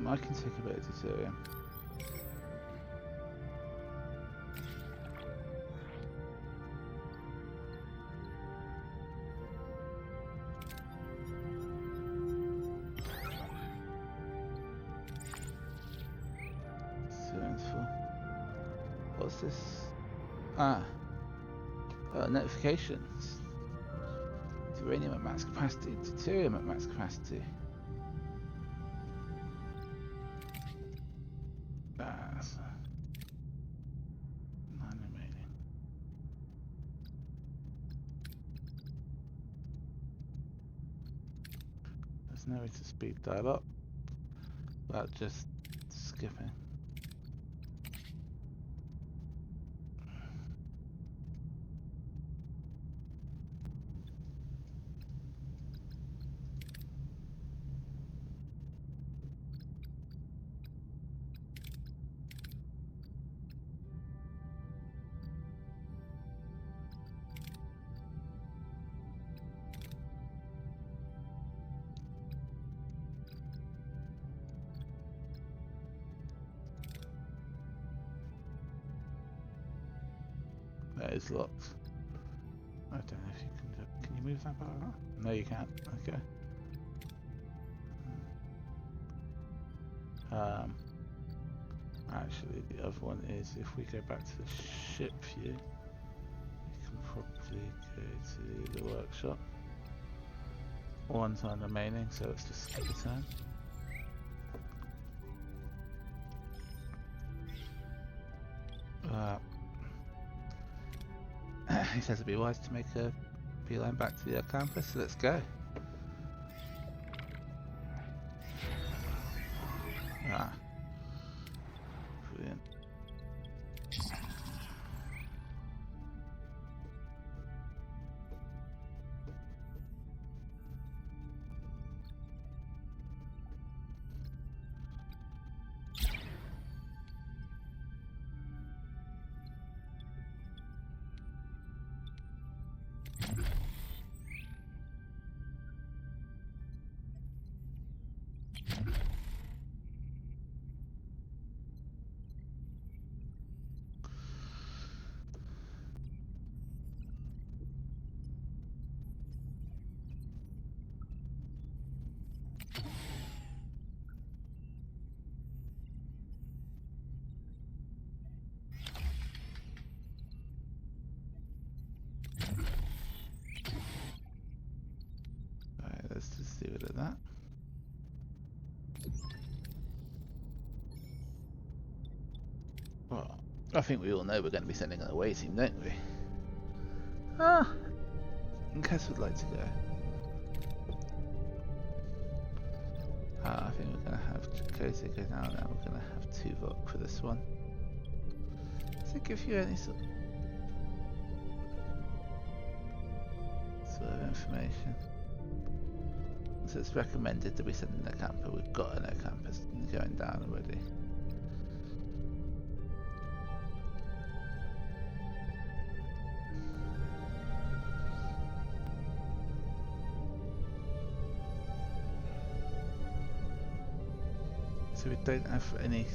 I can take a bit of deuterium. Cylinder full. What's this? Notifications. Uranium at max capacity, deuterium at max capacity. That's 9 remaining. There's no way to speed that up without just skipping. That is locked. I don't know if you can do. Can you move that bar? No, you can't. Okay. Actually, the other one is if we go back to the ship view, we can probably go to the workshop. One time remaining, so let's just skip a turn. He says it'd be wise to make a beeline back to the campus, so let's go. Brilliant. Let's just leave it at that. Well, I think we all know we're going to be sending an away team, don't we? In case we'd like to go. I think we're going to have Chakotay go down now. We're going to have Tuvok for this one. Does it give you any sort of information? So it's recommended that we send in a camper. We've got an air camper going down already. So we don't have any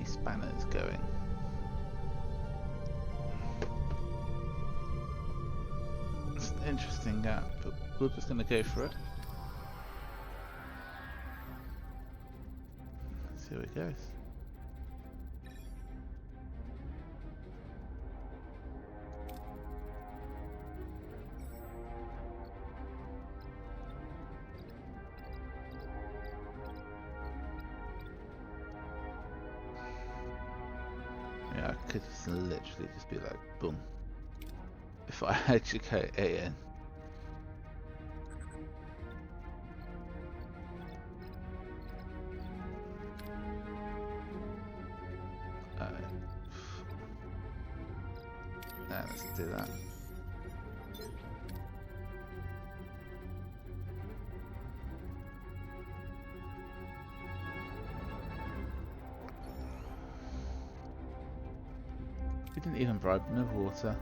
spanners going. It's an interesting gap, but we're just going to go for it. See how it goes. could just literally just be like, boom. If I educate it in. Let's do that. We didn't even bribe them with water.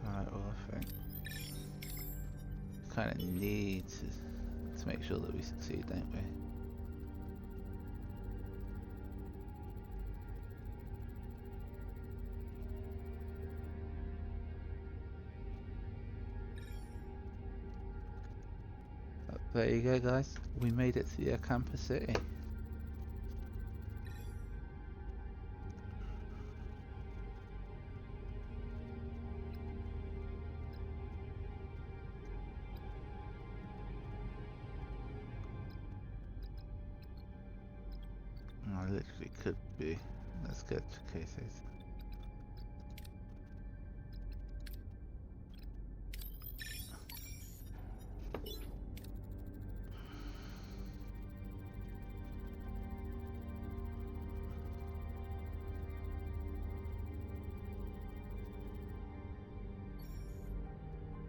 Right, well, I think we kind of need to make sure that we succeed, don't we? There you go, guys. We made it to the campus city. I literally could be. Let's get to cases.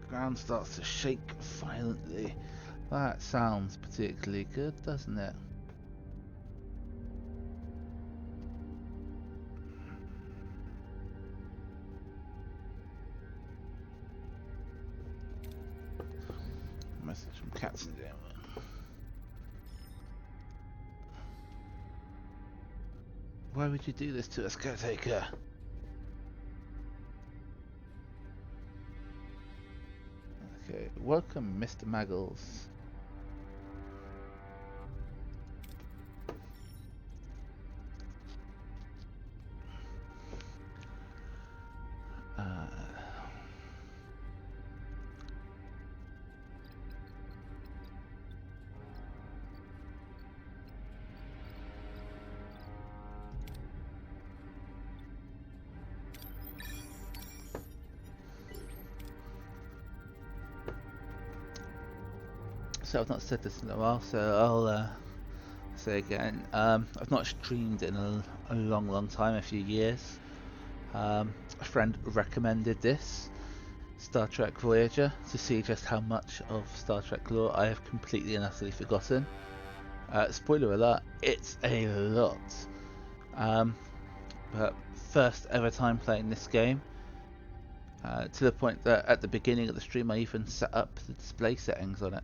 Ground starts to shake violently. That sounds particularly good, doesn't it? Message from Captain Janeway. Why would you do this to us, caretaker? Okay, welcome, Mr. Maggles. So I've not said this in a while, so I'll say again. I've not streamed in a long time, a few years. A friend recommended this, Star Trek Voyager, to see just how much of Star Trek lore I have completely and utterly forgotten. Spoiler alert, it's a lot. But first ever time playing this game, to the point that at the beginning of the stream I even set up the display settings on it.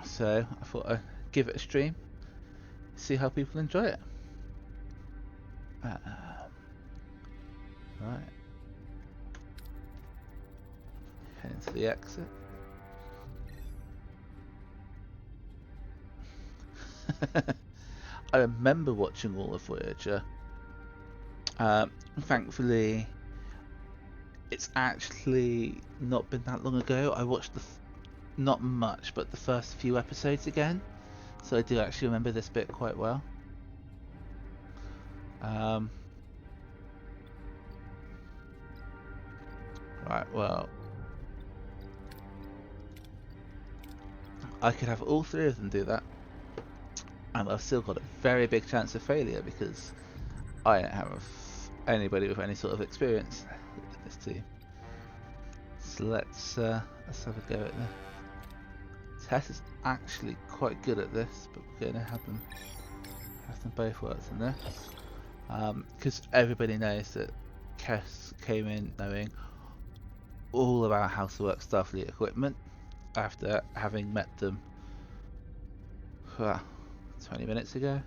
So I thought I'd give it a stream, see how people enjoy it. Right. Heading to the exit. I remember watching all of Voyager. Thankfully, it's actually not been that long ago. I watched not much, but the first few episodes again, so I do actually remember this bit quite well. Right, well, I could have all three of them do that, and I've still got a very big chance of failure because I don't have anybody with any sort of experience in this team. So let's have a go at this. Tess is actually quite good at this, but we're going to have them both work in this, because everybody knows that Kess came in knowing all about how to work Starfleet equipment after having met them 20 minutes ago.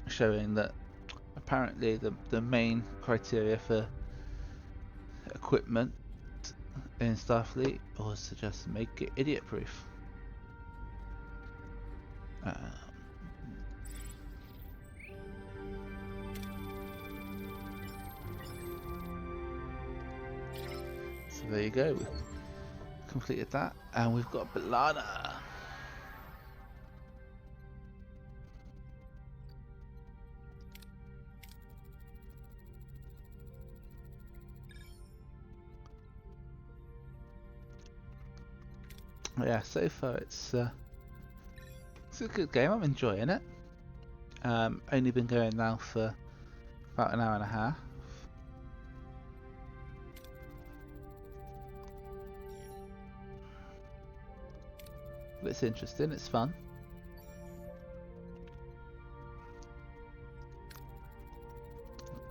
Showing that apparently the main criteria for equipment in Starfleet was to just make it idiot proof. So there you go, we've completed that, and we've got Balana. Yeah, so far it's a good game. I'm enjoying it. Only been going now for about an hour and a half. But it's interesting, it's fun.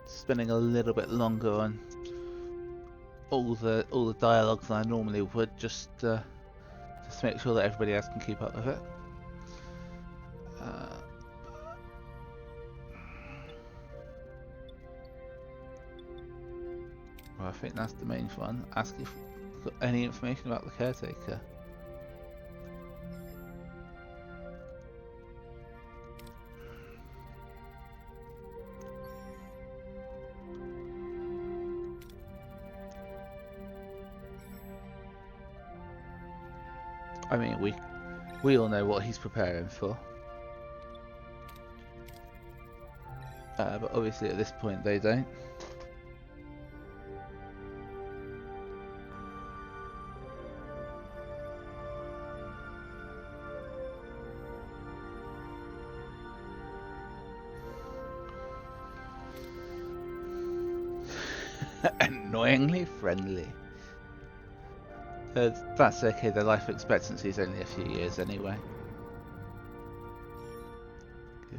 Spending a little bit longer on all the dialogue than I normally would, just to make sure that everybody else can keep up with it. Well, I think that's the main one. Ask if you've got any information about the caretaker. I mean, we all know what he's preparing for. But obviously at this point they don't. Annoyingly friendly. That's okay, their life expectancy is only a few years anyway. Yeah.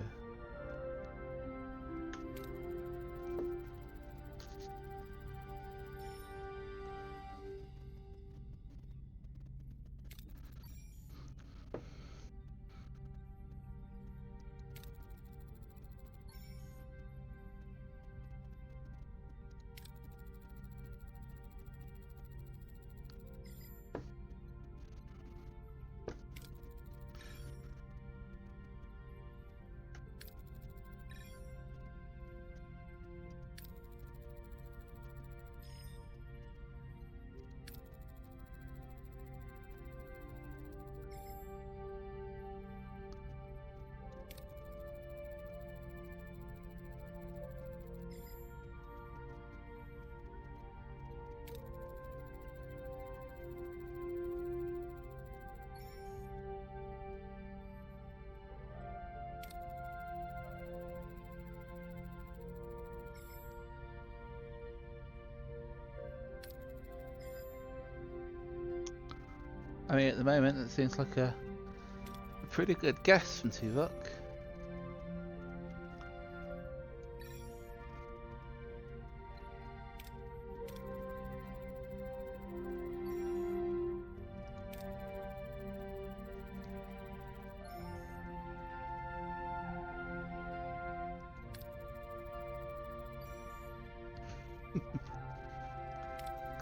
I mean, at the moment, it seems like a pretty good guess from Tuvok.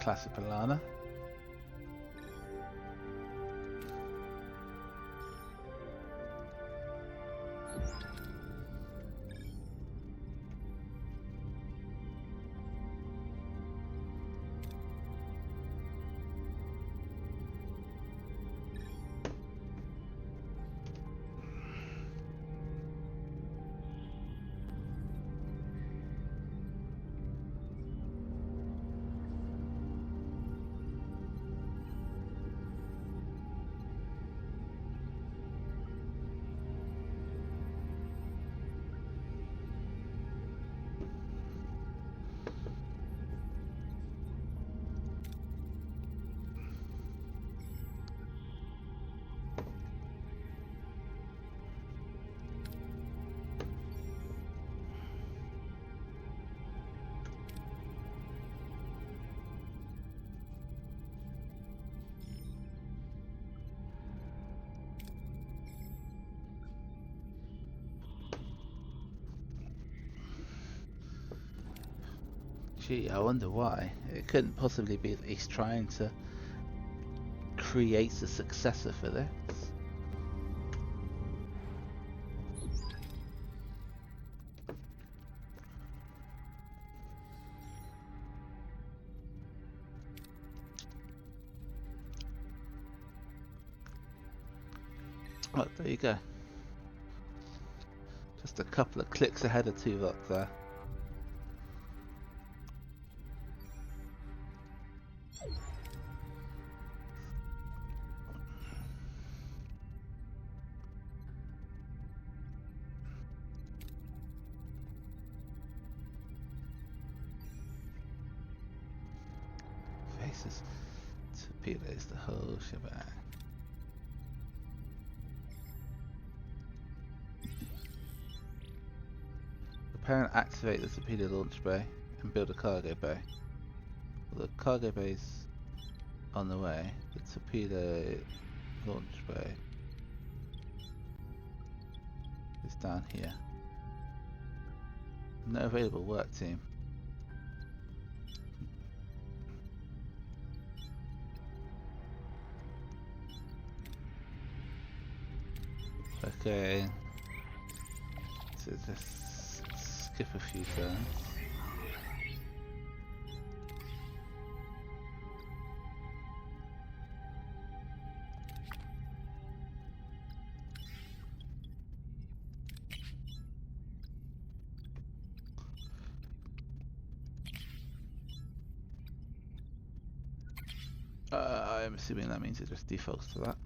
Classic Balana. Gee, I wonder why. It couldn't possibly be that he's trying to create a successor for this. Oh, there you go. Just a couple of clicks ahead of Tuvok there. Faces, torpedoes, the whole shebang. Repair and activate the torpedo launch bay and build a cargo bay. Well, the cargo bay's on the way. The torpedo launch bay is down here. No available work team. Okay. So just skip a few turns. I'm assuming that means it just defaults to that.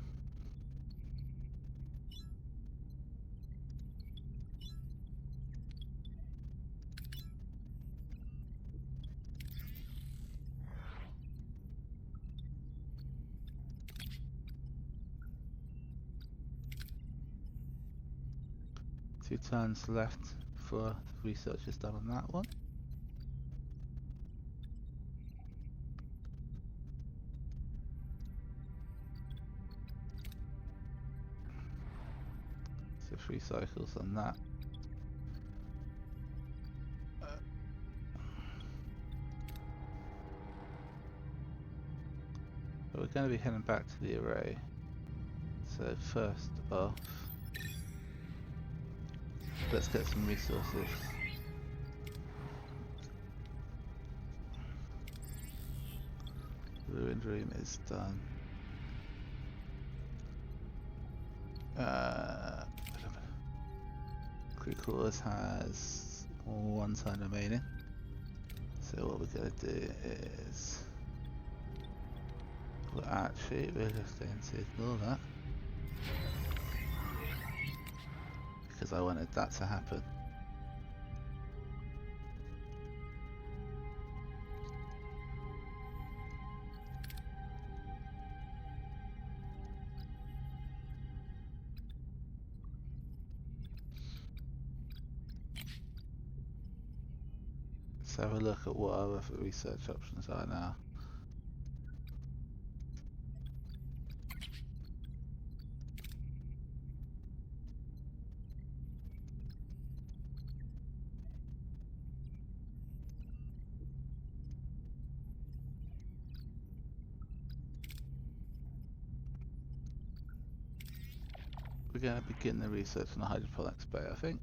Two turns left before the research is done on that one. So 3 cycles on that. But we're going to be heading back to the array. So first off, let's get some resources. The ruined room is done. Crew quarters has 1 turn remaining. So what we're going to do is we're just going to ignore that because I wanted that to happen. Let's have a look at what our research options are now. We're going to begin the research on the hydroponics bay, I think.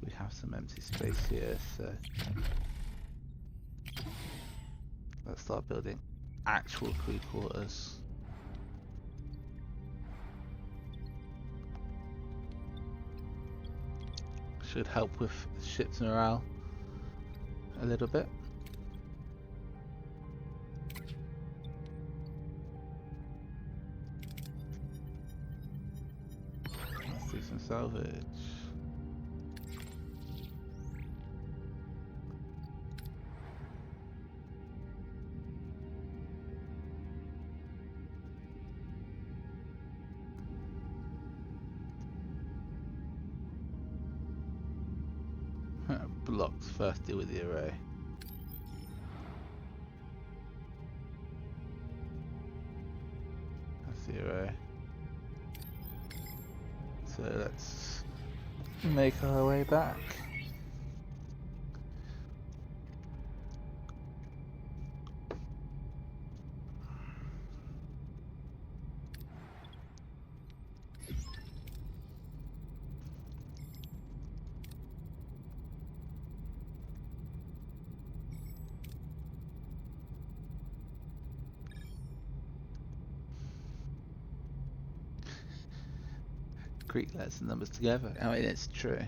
We have some empty space here, so let's start building actual crew quarters. Should help with ship's morale a little bit. Let's do some salvage. Blocked, first deal with the array. That's the array. So let's make our way back. Greek letters and numbers together. I mean, it's true.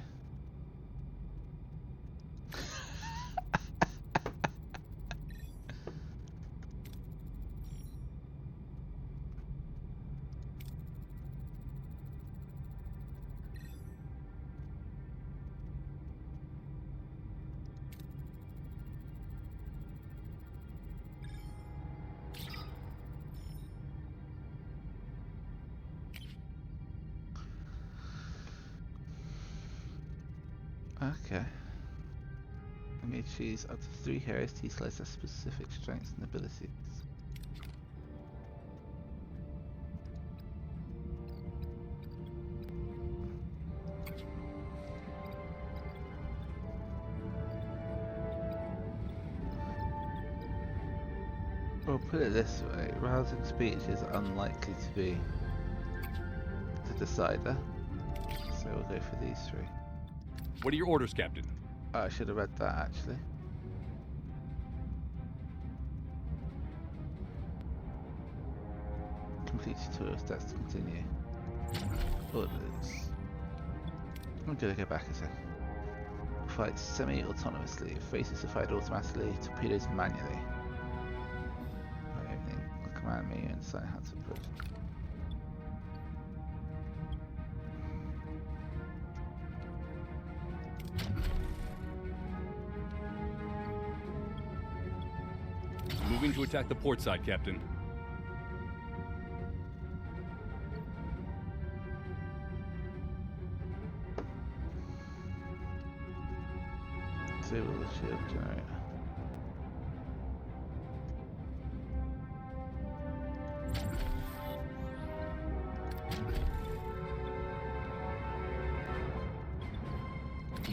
Okay. Let me choose up to 3 heroes to utilize their specific strengths and abilities. Well, put it this way, rousing speech is unlikely to be the decider, so we'll go for these 3. What are your orders, Captain? I should have read that actually. Complete tutorial steps to continue. Orders. I'm gonna go back a second. Fight semi-autonomously. Faces are fired automatically. Torpedoes manually. By opening the command menu and deciding how to approach. Moving to attack the port side, Captain. Disable the shield generator.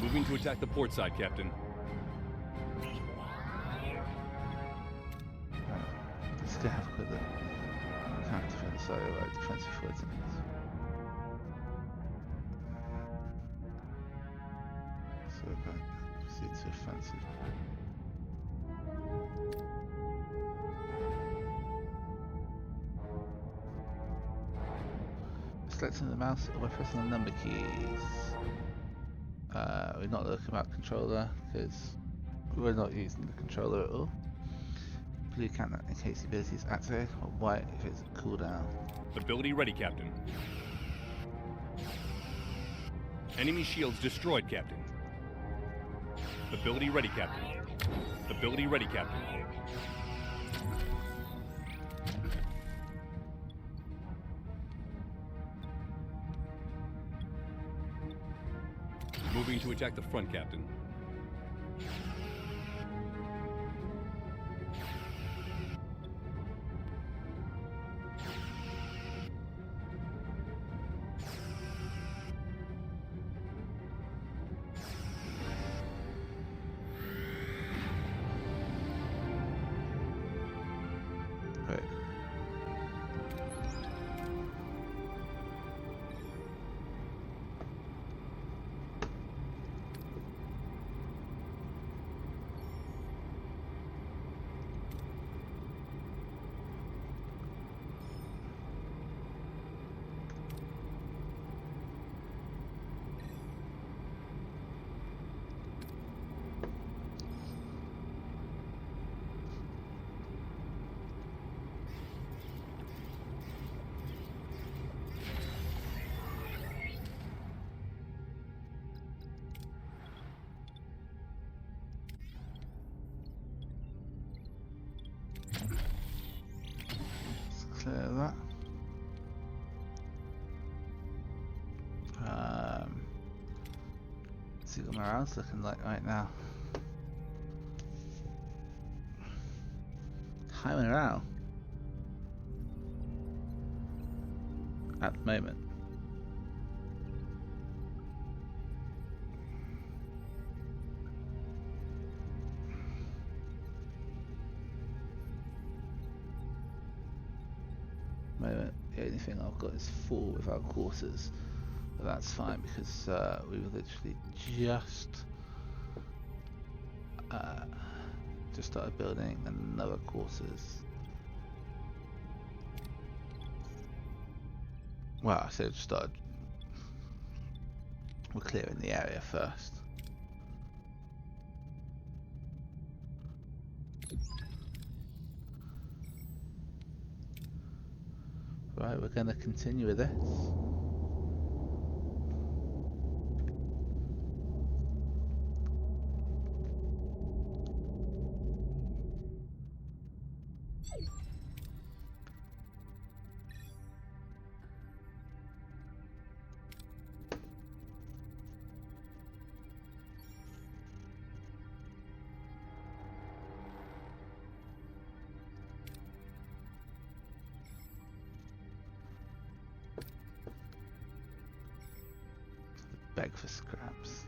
Moving to attack the port side, Captain. Let's go have a quick look. Can't defend the side, right? Defensive forwards and things. So that proceed to offensive. Selecting the mouse or by pressing the number keys. We're not looking at controller because we're not using the controller at all. Blue can in case the ability is activated, or white if it's cooldown. Ability ready, Captain. Enemy shields destroyed, Captain. Ability ready, Captain. Ability ready, Captain. Moving to attack the front, Captain. Right. Let's clear that. See what morale's looking like right now. High morale at the moment. The only thing I've got is 4 without quarters, but that's fine because we were literally just started building another quarters. Well, I said just started We're clearing the area first. Right, we're going to continue with this. Beg for scraps.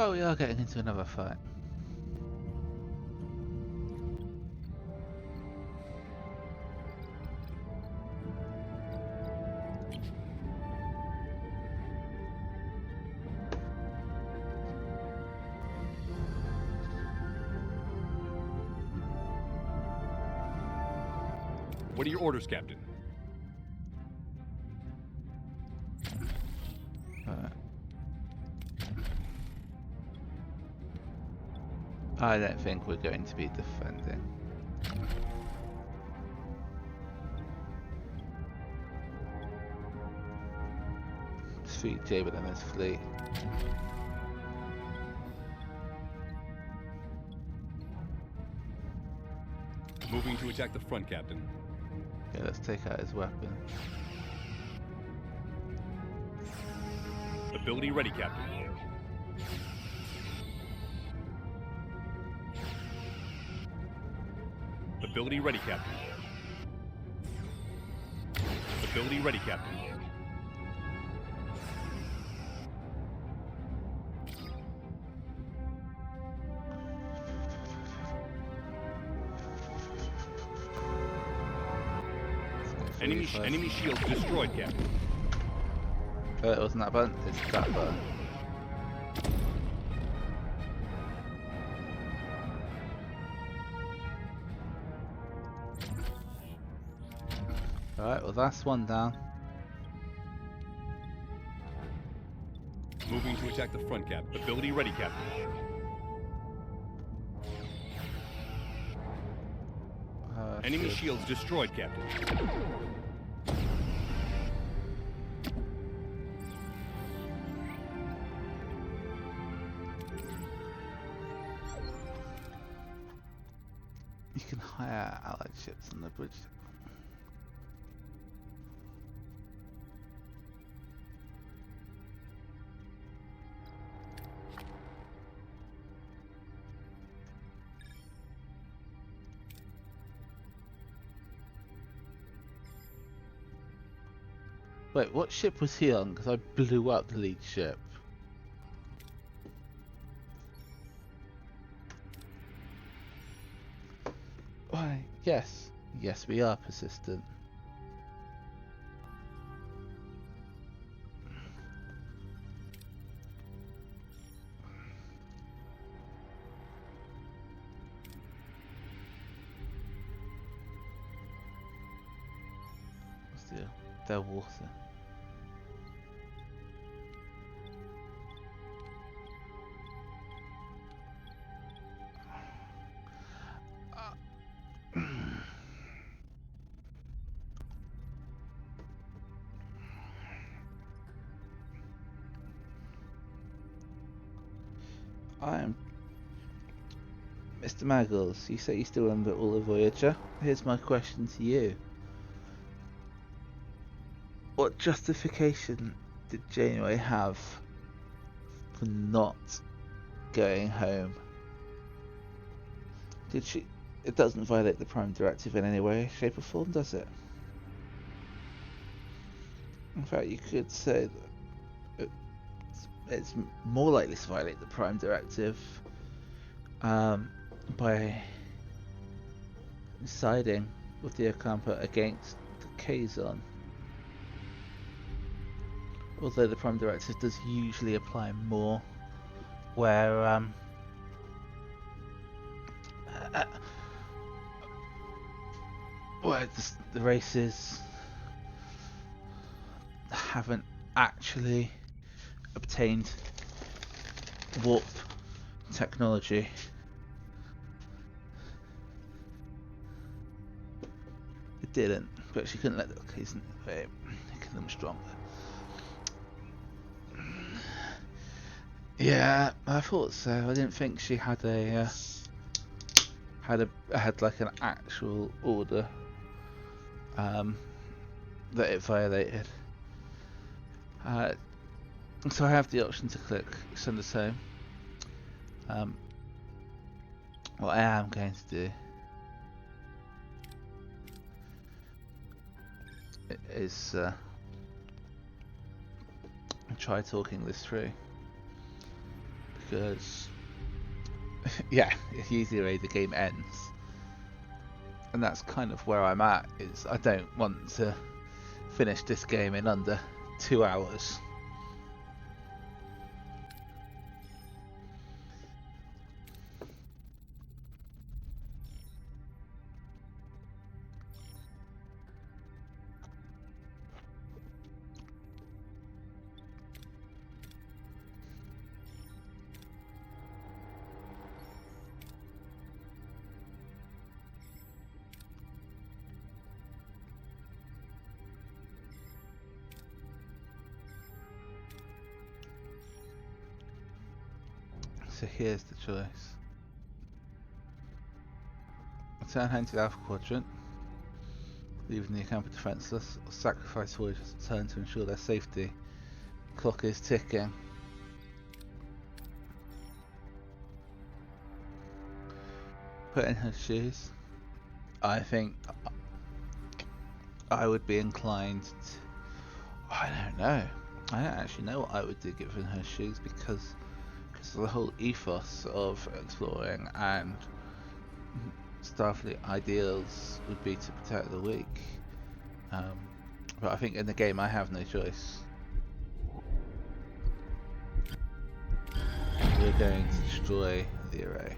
Oh, we are getting into another fight. What are your orders, Captain? I don't think we're going to be defending. Sweet Jabin and his fleet. Moving to attack the front, Captain. Okay, let's take out his weapon. Ability ready, Captain. Ability ready, Captain. Ability ready, Captain. Enemy shield destroyed, Captain. It wasn't that button, it's that button. Alright, well that's one down. Moving to attack the front, Captain. Ability ready, Captain. Enemy shields destroyed, Captain. You can hire allied ships on the bridge. Wait, what ship was he on? Because I blew up the lead ship. Why, yes. Yes, we are persistent. Still, they're water. I am Mr. Maggles. You say you still remember all of Voyager. Here's my question to you. What justification did Janeway have for not going home? Did she it doesn't violate the Prime Directive in any way, shape or form, does it? In fact, you could say that it's more likely to violate the Prime Directive by siding with the Ocampa against the Kazon. Although the Prime Directive does usually apply more where the races haven't actually obtained warp technology. It didn't, but she couldn't let the Kazon make them stronger. Yeah, I thought so. I didn't think she had had like an actual order that it violated. So I have the option to click send us home. What I am going to do is try talking this through, because yeah, either way the game ends, and that's kind of where I'm at. Is I don't want to finish this game in under 2 hours. So here's the choice. Return home to the Alpha Quadrant, leaving the Ocampa defenseless, or sacrifice Voyager's return to ensure their safety. Clock is ticking. Put in her shoes. I think I would be inclined to... I don't know. I don't actually know what I would do given her shoes, because the whole ethos of exploring and Starfleet ideals would be to protect the weak. But I think in the game I have no choice. We're going to destroy the array.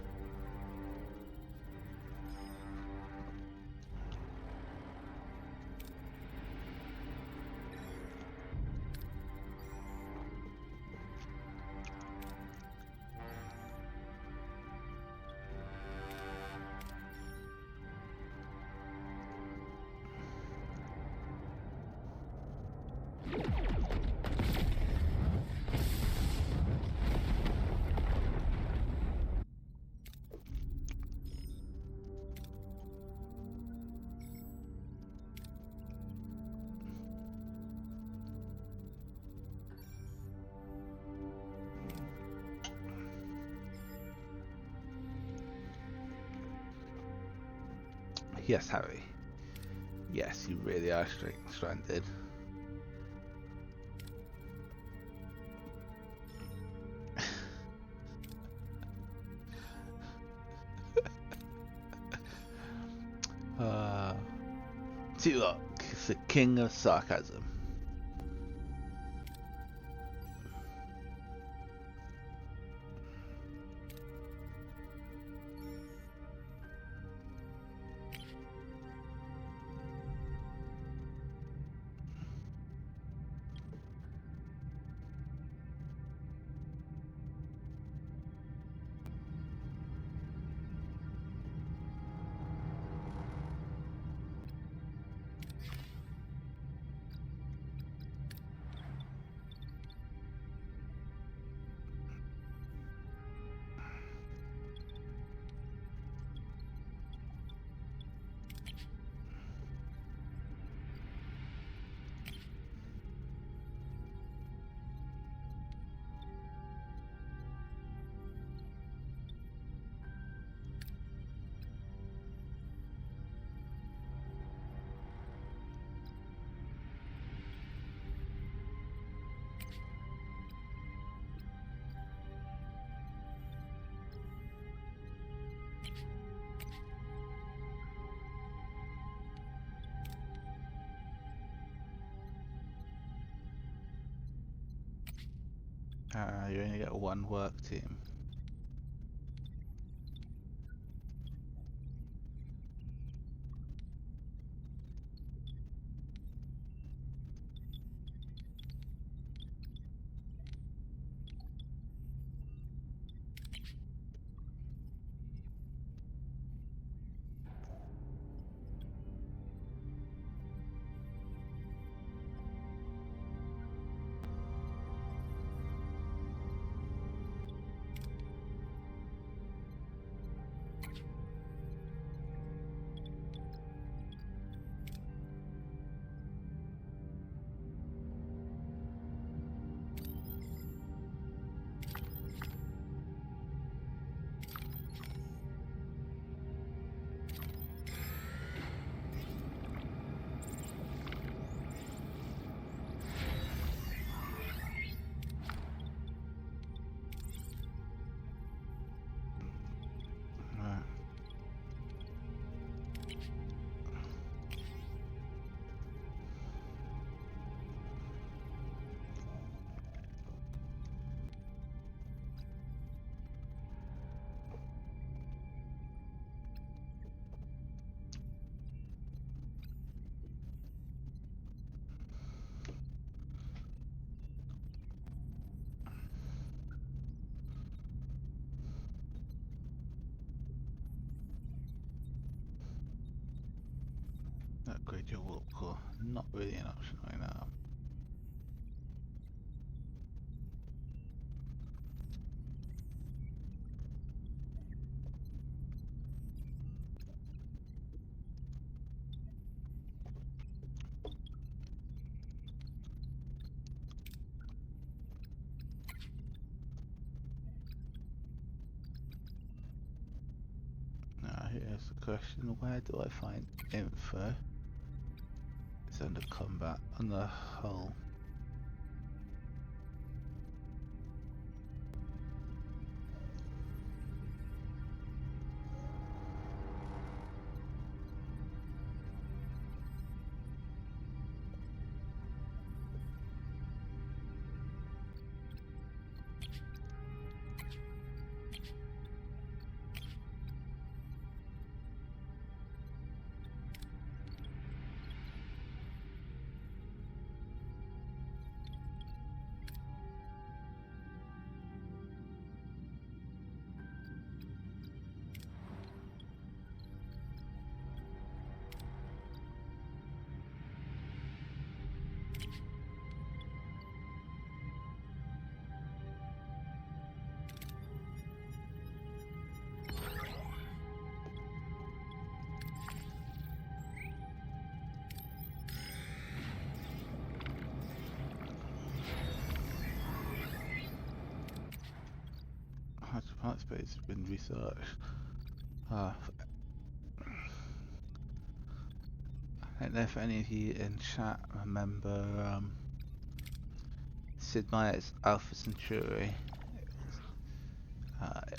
Yes, Harry. Yes, you really are stranded. Tulok is the king of sarcasm. You only get one work team. Upgrade your warp core. Not really an option right now. Now here's the question, where do I find info? It's under combat on the hull. Part space has been researched. I don't know if any of you in chat remember Sid Meier's Alpha Centauri.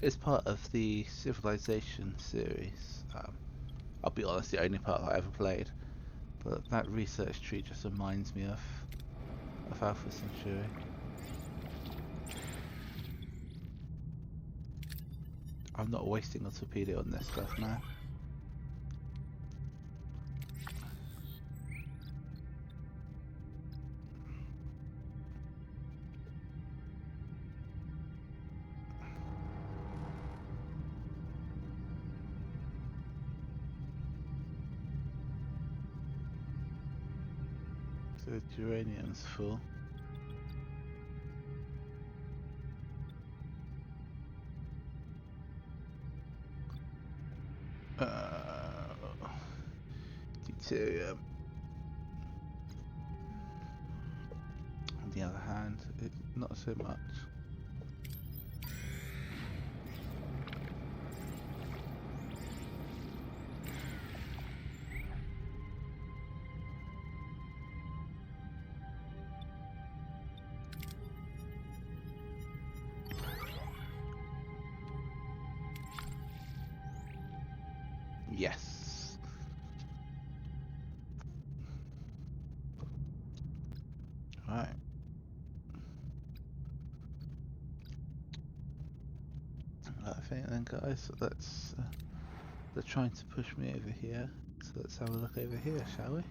It's part of the Civilization series. I'll be honest, the only part that I ever played. But that research tree just reminds me of Alpha Centauri. I'm not wasting a torpedo on this stuff now. So the uranium's full. Deuterium. On the other hand, not so much. Yes. Right. think then, guys, let's. They're trying to push me over here, so let's have a look over here, shall we?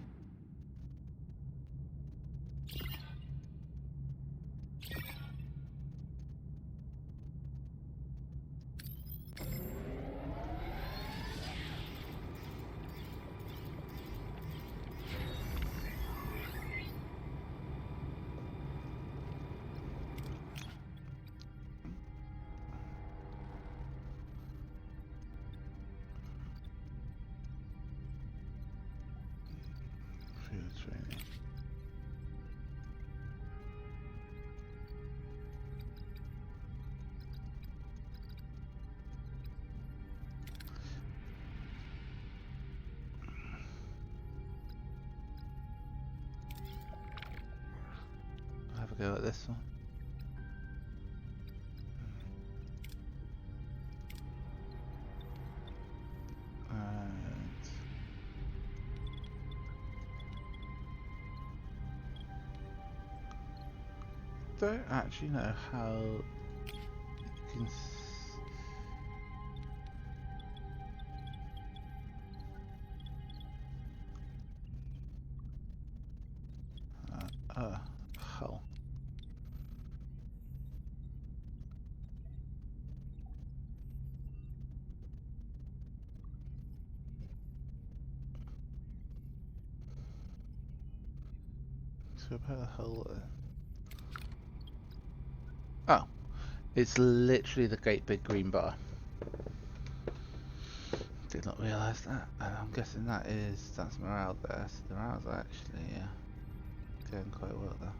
Training. I'll have a go at this one. Don't actually know how you can hull. So about the hull. Oh, it's literally the great big green bar. Did not realise that, and I'm guessing that's morale there. So the morale's actually going quite well there.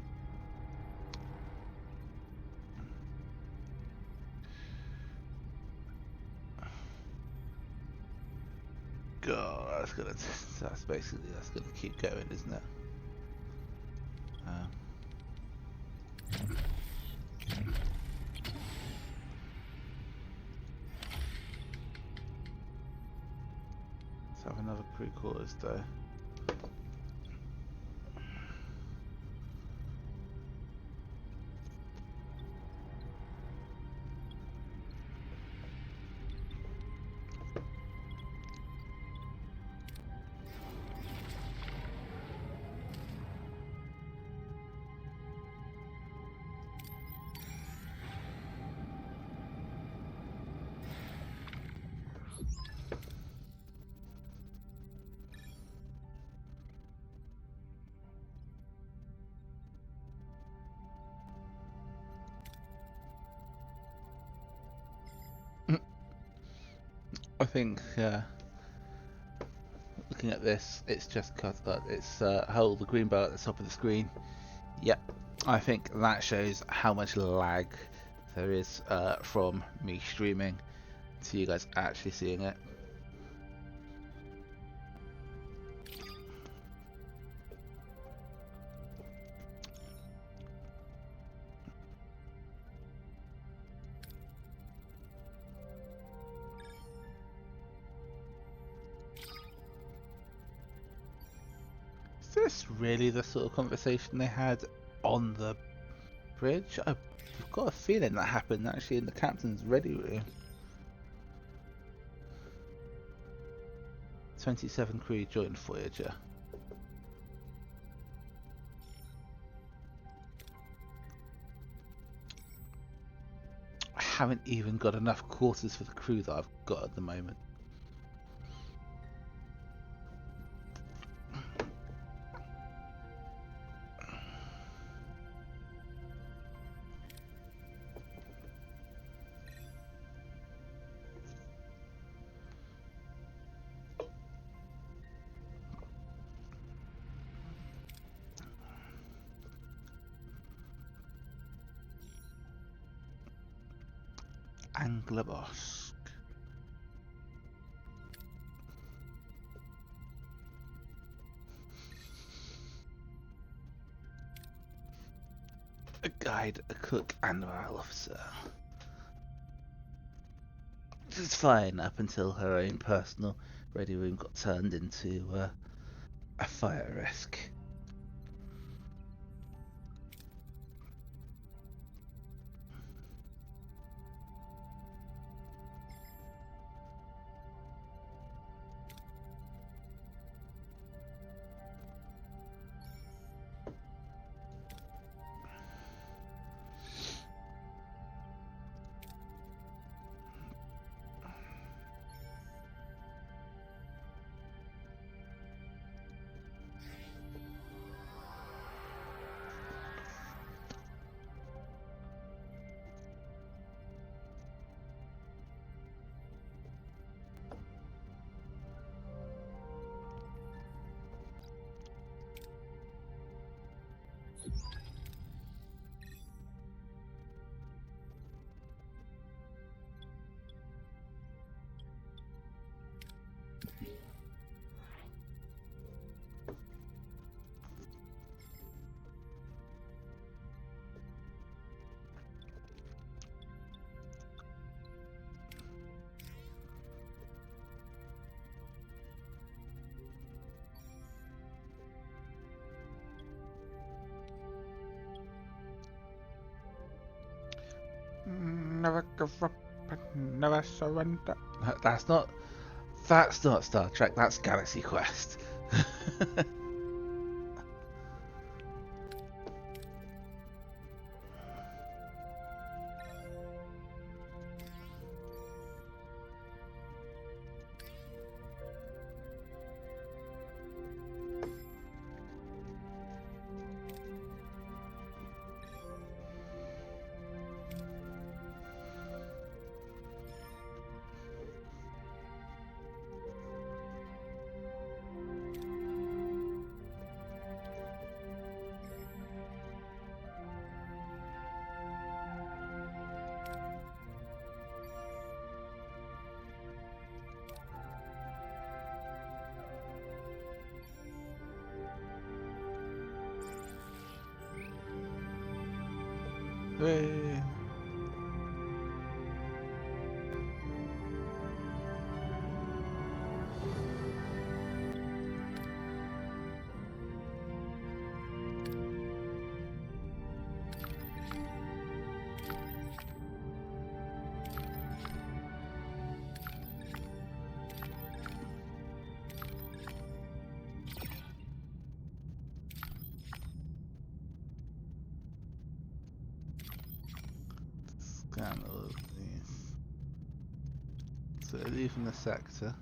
God, that's gonna keep going, isn't it? Let's have another crew quarters though. I think looking at this, it's just cut. It's hold the green bar at the top of the screen. Yep, I think that shows how much lag there is from me streaming to you guys actually seeing it. Is this really the sort of conversation they had on the bridge? I've got a feeling that happened actually in the captain's ready room. 27 crew joined Voyager. I haven't even got enough quarters for the crew that I've got at the moment. Anglerbosk. A guide, a cook, and a morale officer. It's fine up until her own personal ready room got turned into a fire risk. Never give up and never surrender. That's not Star Trek, that's Galaxy Quest. Hey. Scan all of these. So leaving the sector.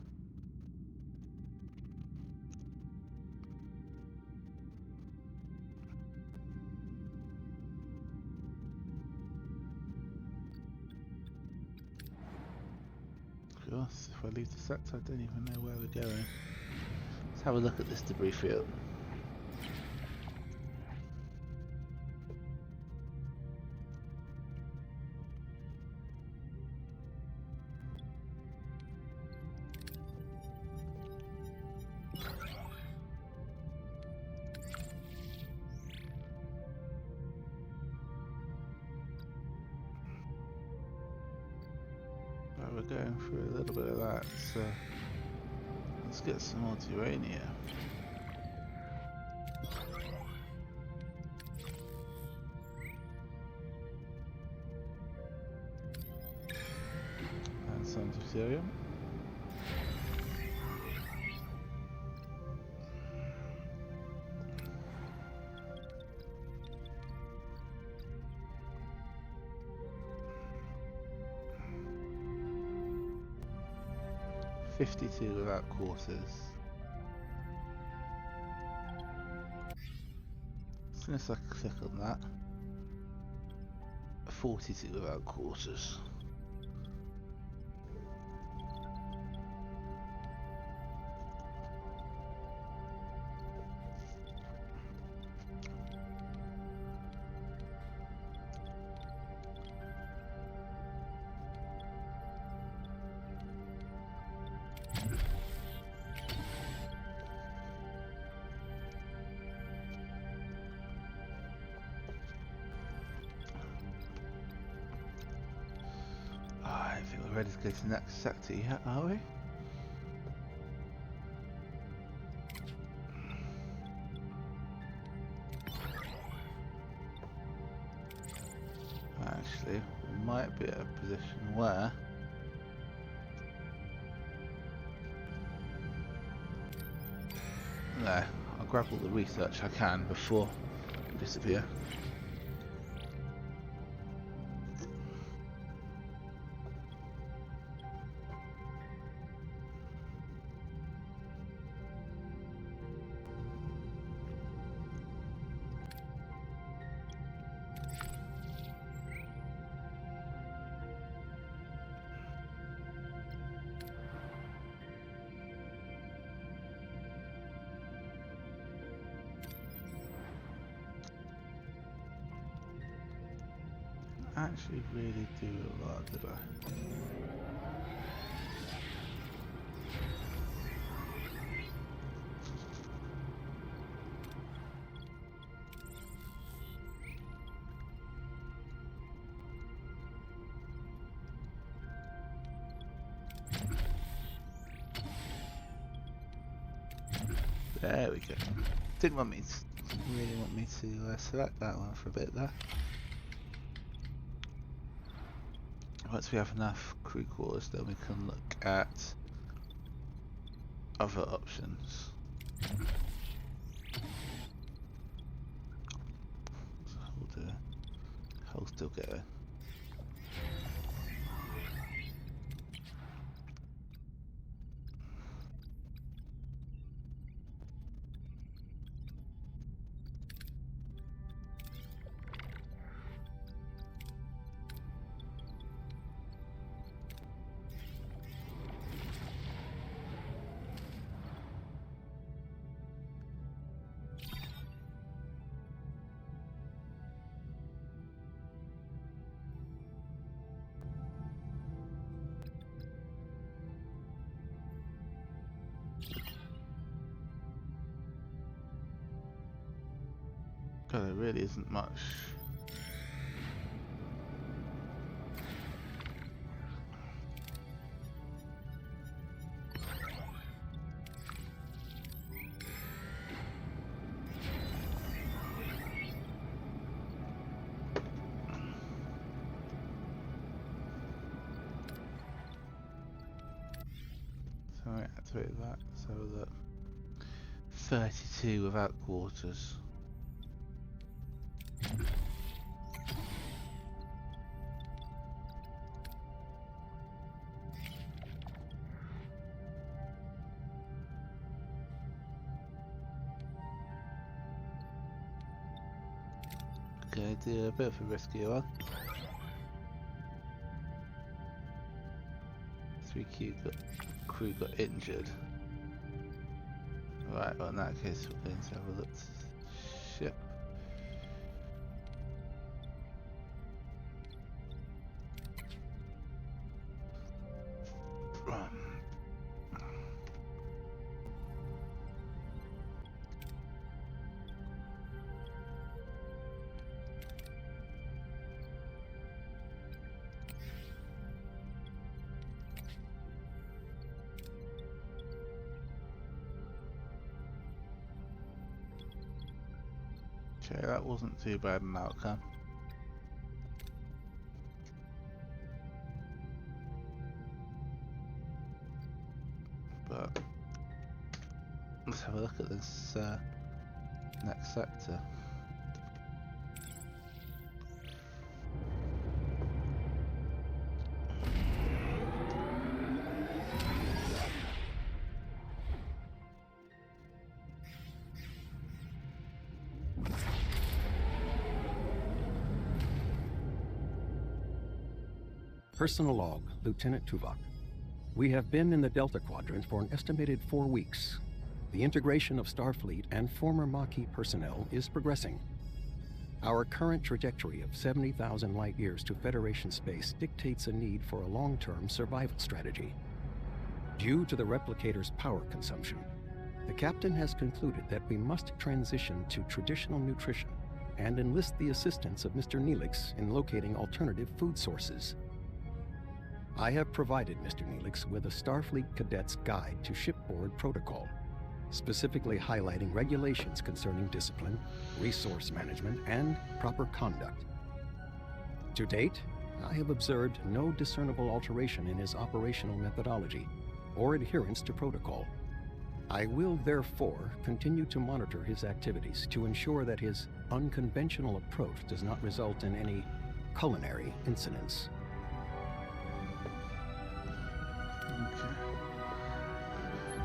Of course, if I leave the sector, I don't even know where we're going. Let's have a look at this debris field. We're going through a little bit of that, so let's get some more uranium. And some deuterium. $52 without quarters. As soon as I click on that, 42 without quarters. I think we're ready to go to the next sector yet, are we? Actually, we might be at a position where there, I'll grab all the research I can before we disappear. actually really do a lot, did I? There we go. Didn't want me to, really want me to select that one for a bit there. Once we have enough crew quarters, then we can look at other options. So hold the hull still going. God, there really isn't much. So we activate that, so that 32 without quarters. Okay, do a bit of a riskier one. 3 crew got injured. Right, well in that case we're going to have a look at the ship. Okay, that wasn't too bad an outcome. But let's have a look at this next sector. Personal log, Lieutenant Tuvok. We have been in the Delta Quadrant for an estimated 4 weeks. The integration of Starfleet and former Maquis personnel is progressing. Our current trajectory of 70,000 light-years to Federation space dictates a need for a long-term survival strategy. Due to the replicator's power consumption, the captain has concluded that we must transition to traditional nutrition and enlist the assistance of Mr. Neelix in locating alternative food sources. I have provided Mr. Neelix with a Starfleet Cadet's Guide to Shipboard Protocol, specifically highlighting regulations concerning discipline, resource management, and proper conduct. To date, I have observed no discernible alteration in his operational methodology or adherence to protocol. I will therefore continue to monitor his activities to ensure that his unconventional approach does not result in any culinary incidents. Okay.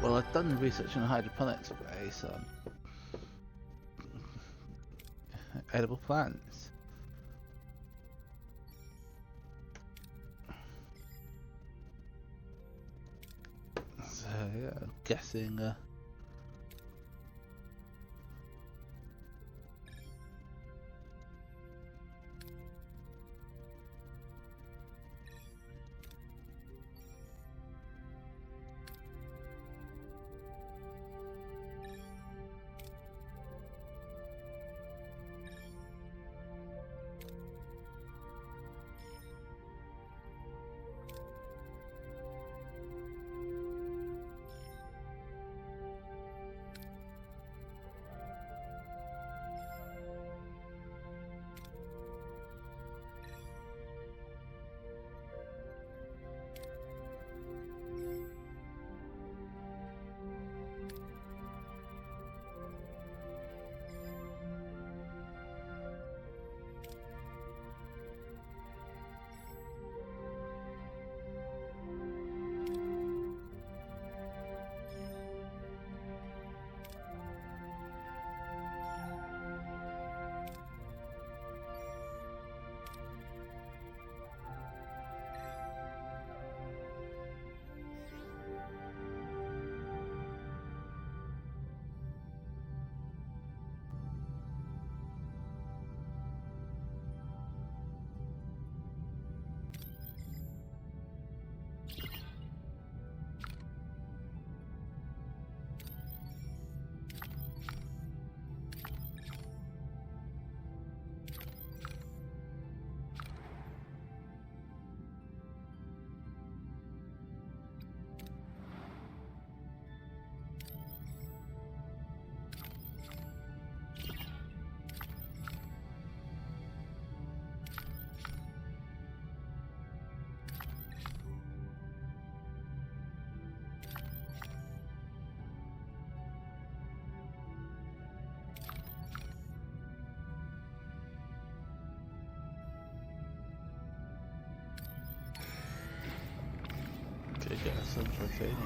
Well, I've done research on hydroponics based on edible plants. So yeah, I'm guessing titanium.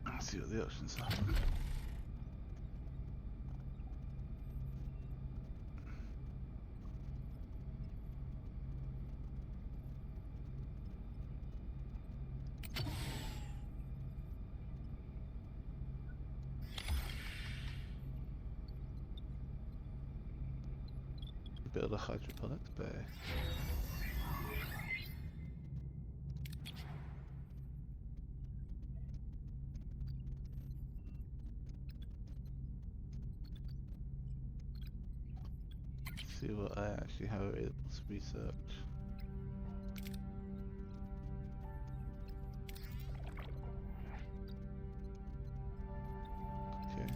Let's see what the options are. Build a hydroponics bay. See what I actually have available to research. Okay.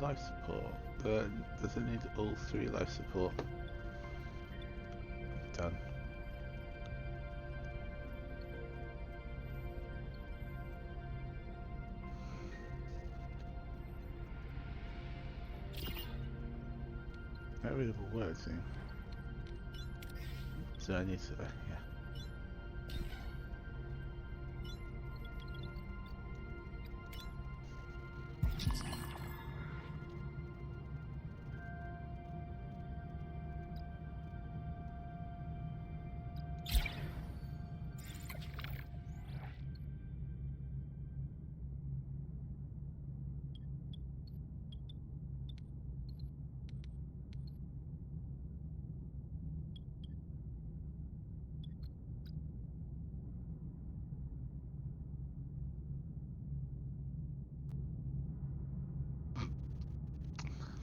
Life support, but does it need all 3 life support? Done. Not really a word thing. So I need to, yeah.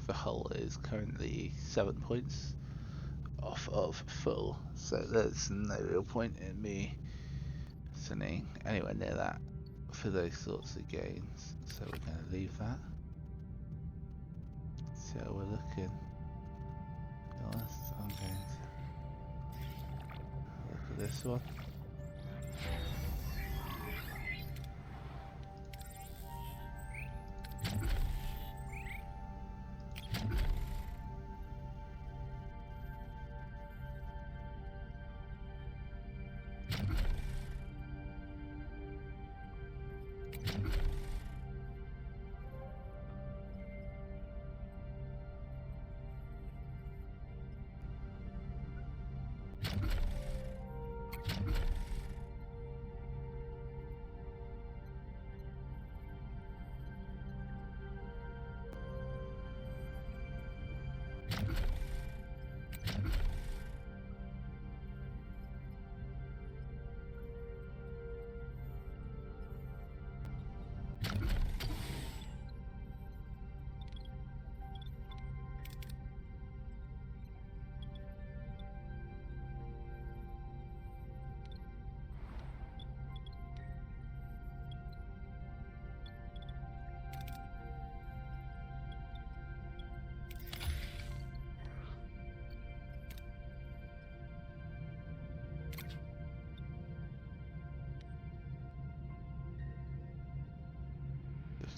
The hull is currently 7 points off of full, so there's no real point in me sending anywhere near that for those sorts of gains, so we're going to leave that. See how we're looking. To be honest, I'm going to look at this one.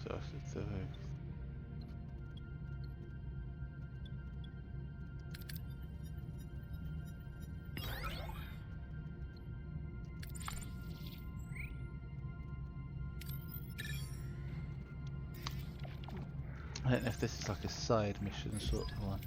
Starship Voyager. I don't know if this is like a side mission sort of one.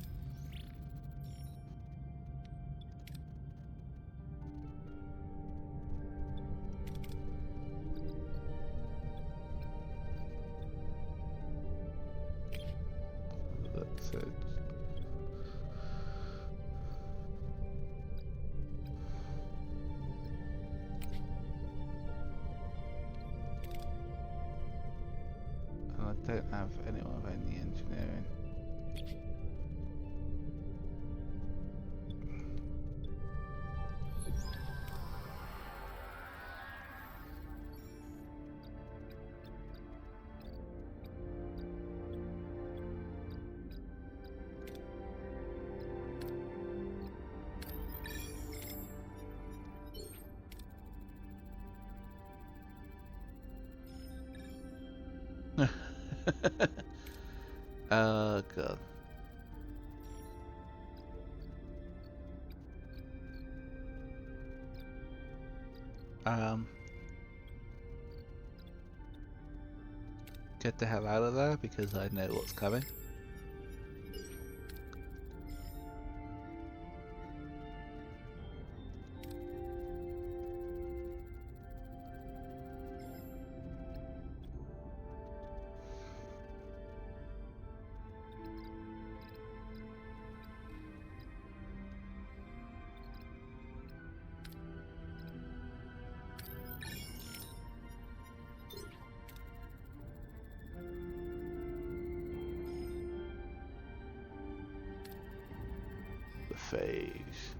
That's it. And I don't have anyone of any engineering. Oh god. Get the hell out of there because I know what's coming. The phase.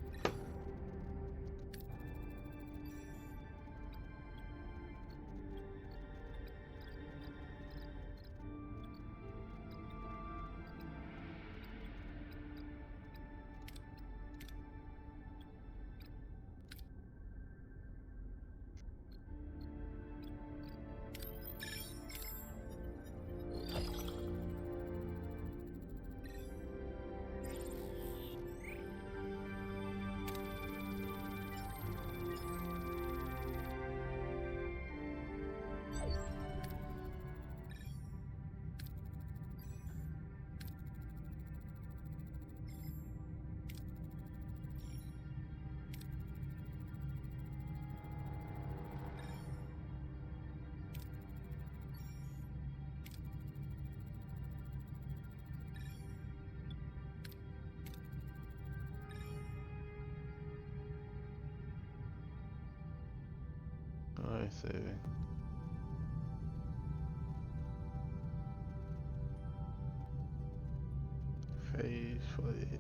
I see. Phase flight.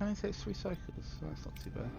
Only takes 3 cycles, so that's not too bad.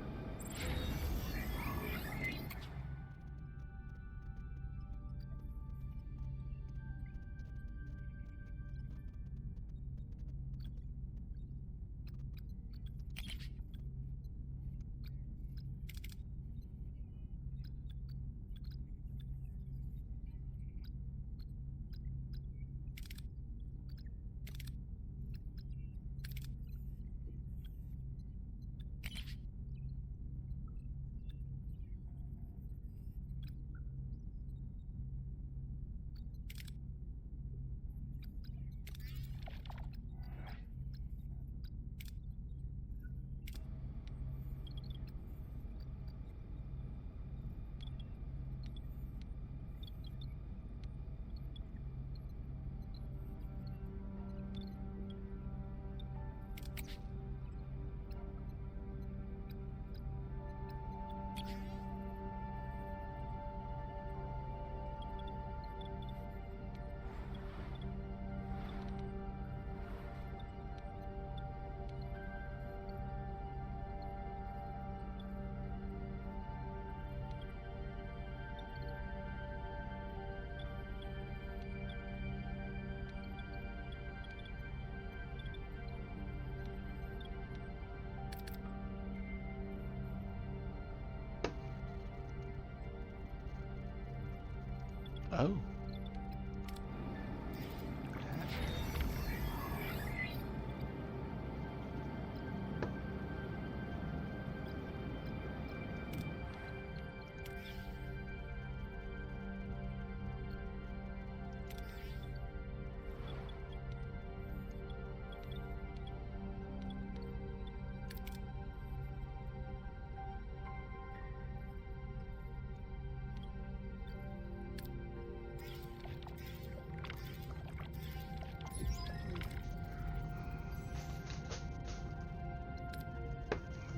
Oh.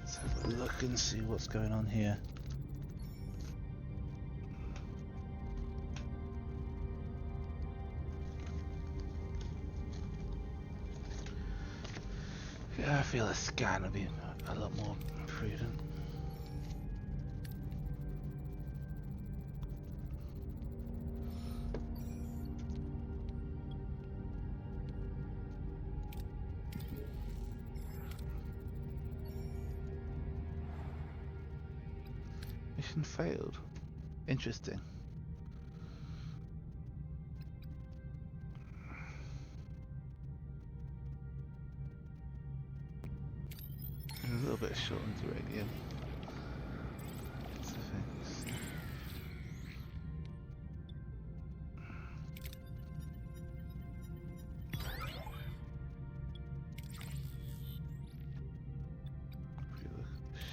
Let's have a look and see what's going on here. Yeah, I feel a scan would be a lot more prudent. Mission failed. Interesting. A little bit short on uranium. That's the thing.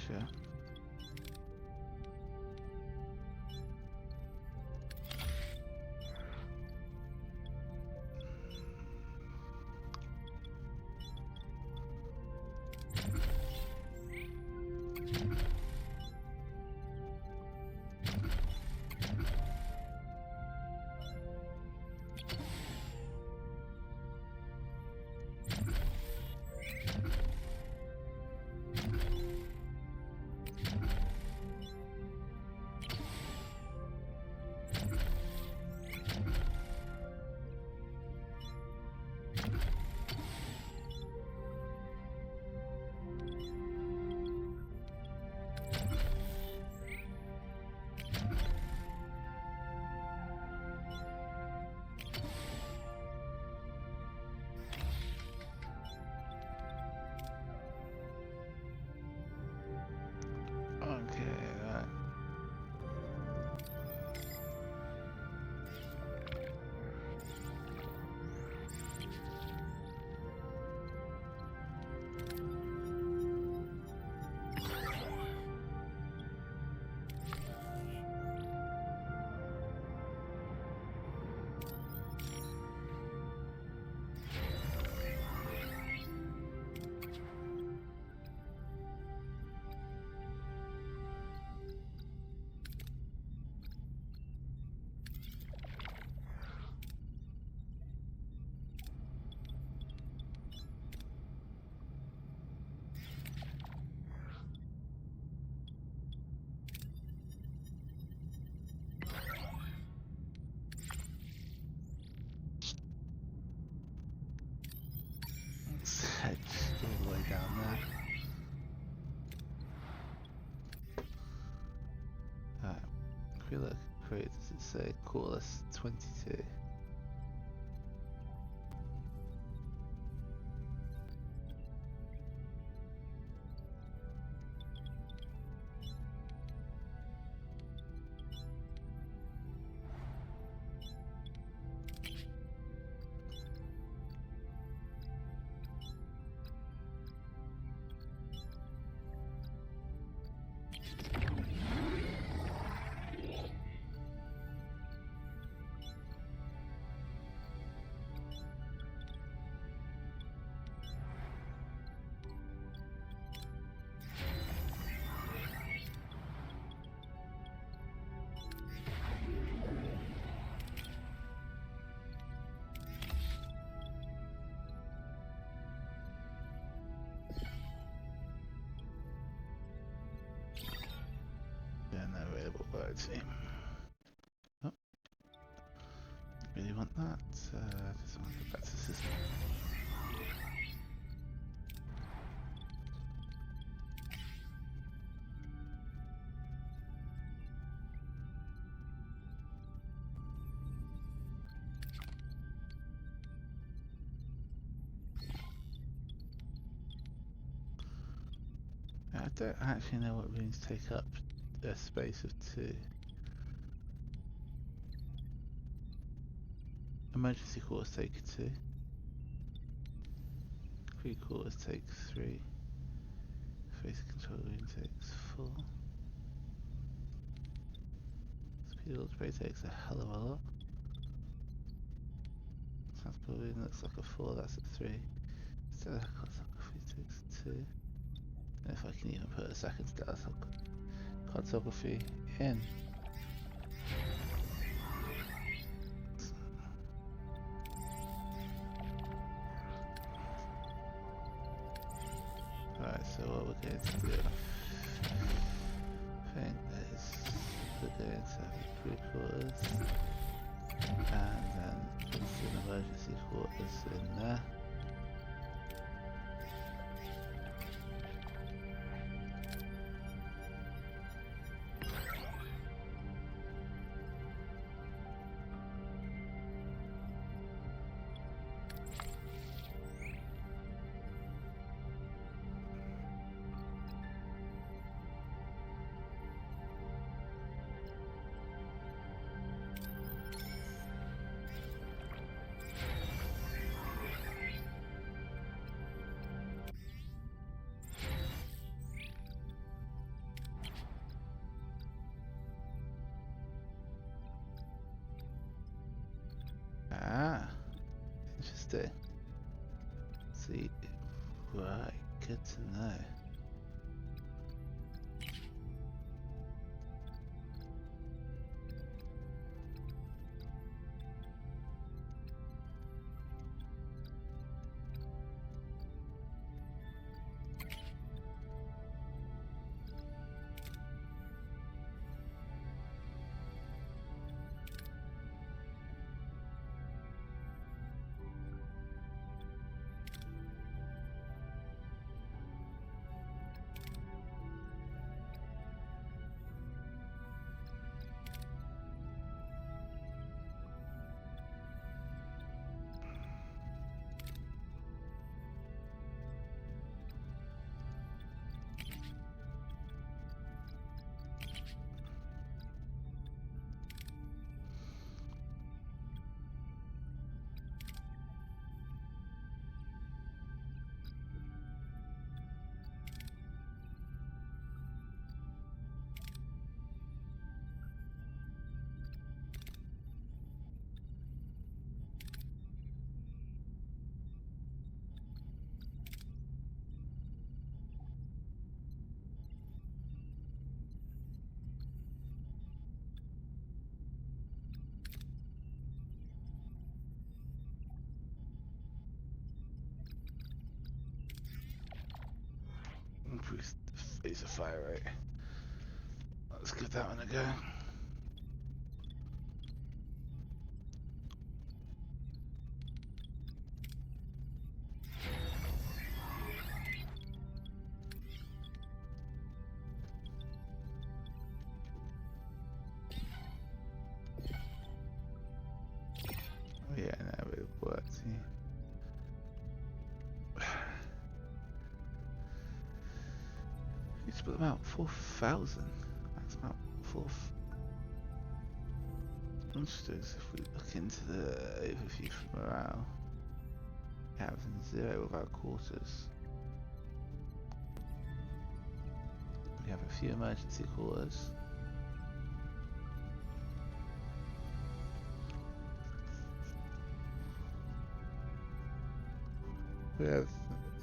Sure. Head all the way down there. Alright, if we look, create, does it say Calexus 22? Yeah, no available bird team. Oh, really want that? Just want to go back to the system. don't actually know what rooms take up a space of 2. Emergency quarters take 2. Crew quarters take 3. Face control room takes 4. Speed launch bay takes a hell of a lot. Transport room looks like a 4, that's a 3. Stellar cartography takes 2. And if I can even put a second stellar cartography in. Right, so what we're going to do, I think, is we're going to have the crew quarters, and then instant emergency quarters in there. Ah, interesting. See, right, good to know. Increase the phaser fire rate. Let's give that one a go. Oh yeah, no, it works. Yeah. You split them out 4,000. That's about 4. Interesting. If we look into the overview for morale, having 0 without quarters. We have a few emergency quarters. We have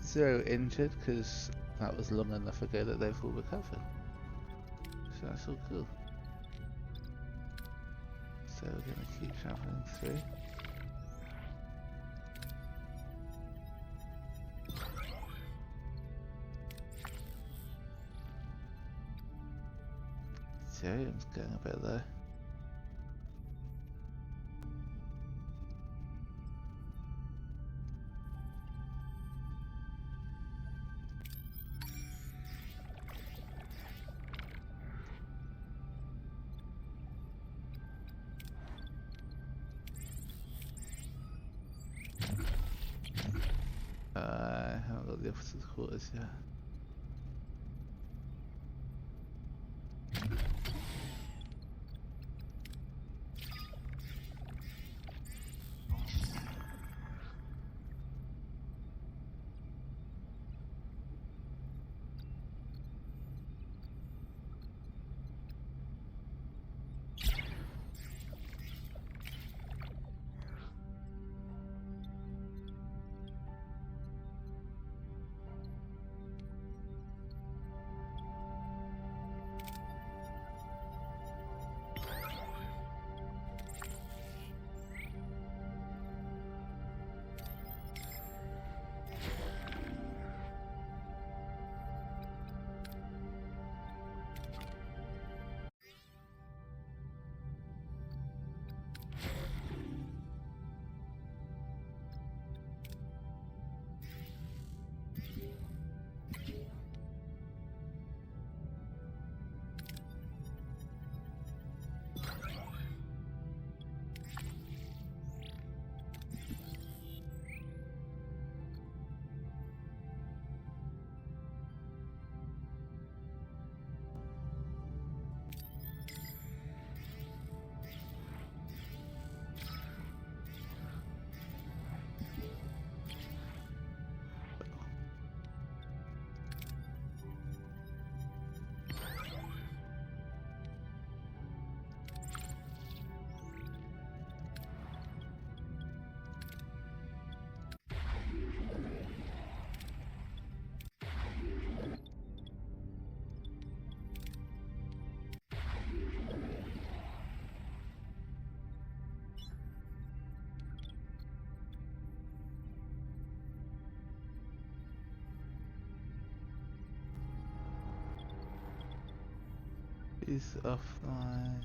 0 injured because that was long enough ago that they've all recovered. So that's all cool. So we're going to keep travelling through. Ethereum's going a bit low. I haven't got the officers' quarters yet. is offline.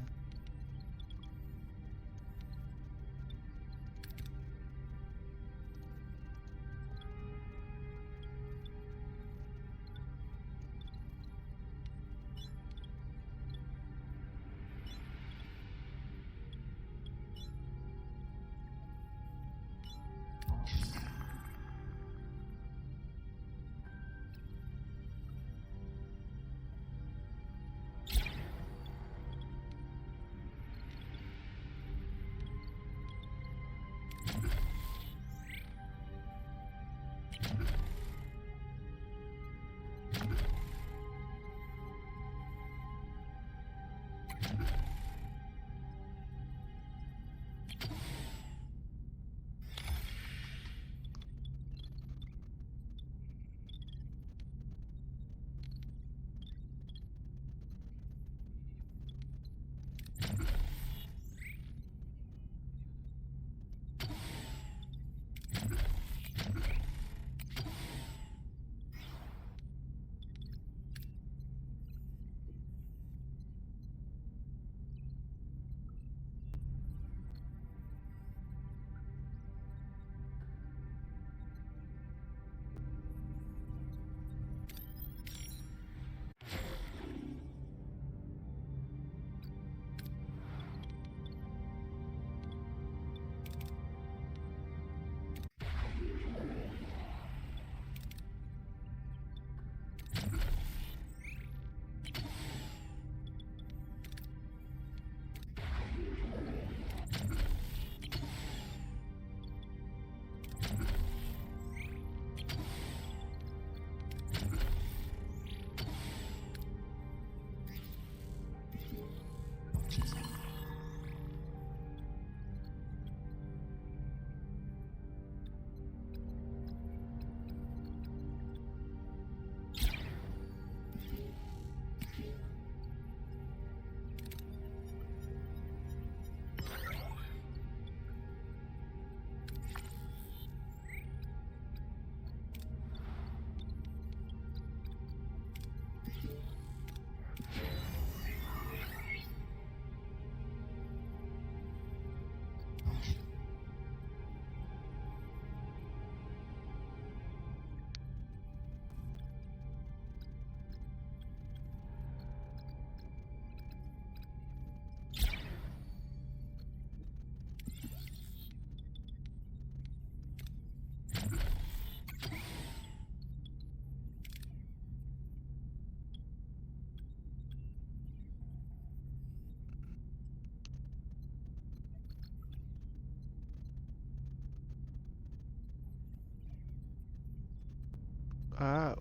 Ah,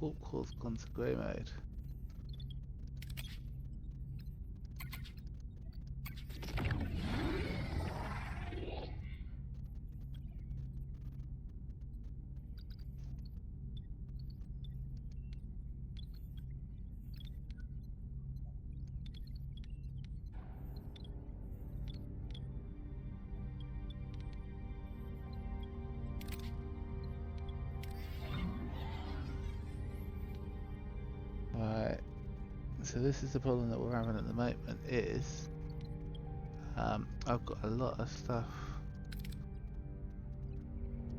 warp core's gone to grey mode. Right, so this is the problem that we're having at the moment is I've got a lot of stuff,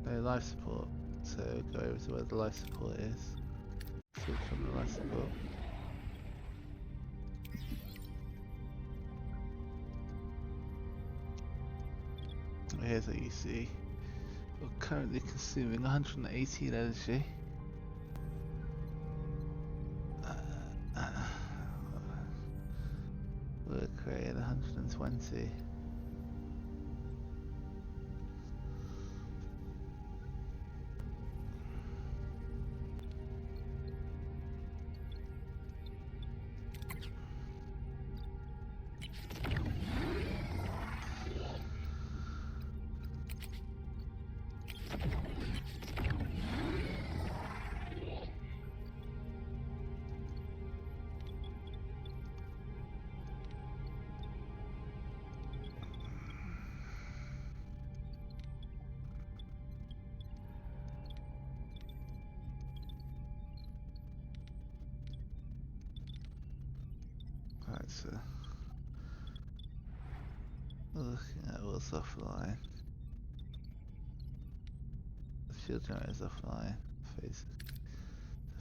no life support, so go over to where the life support is, switch on the life support. Here's what you see, we're currently consuming 118 energy. We're creating 120. Right, so looking at what's offline. The shield generator is offline.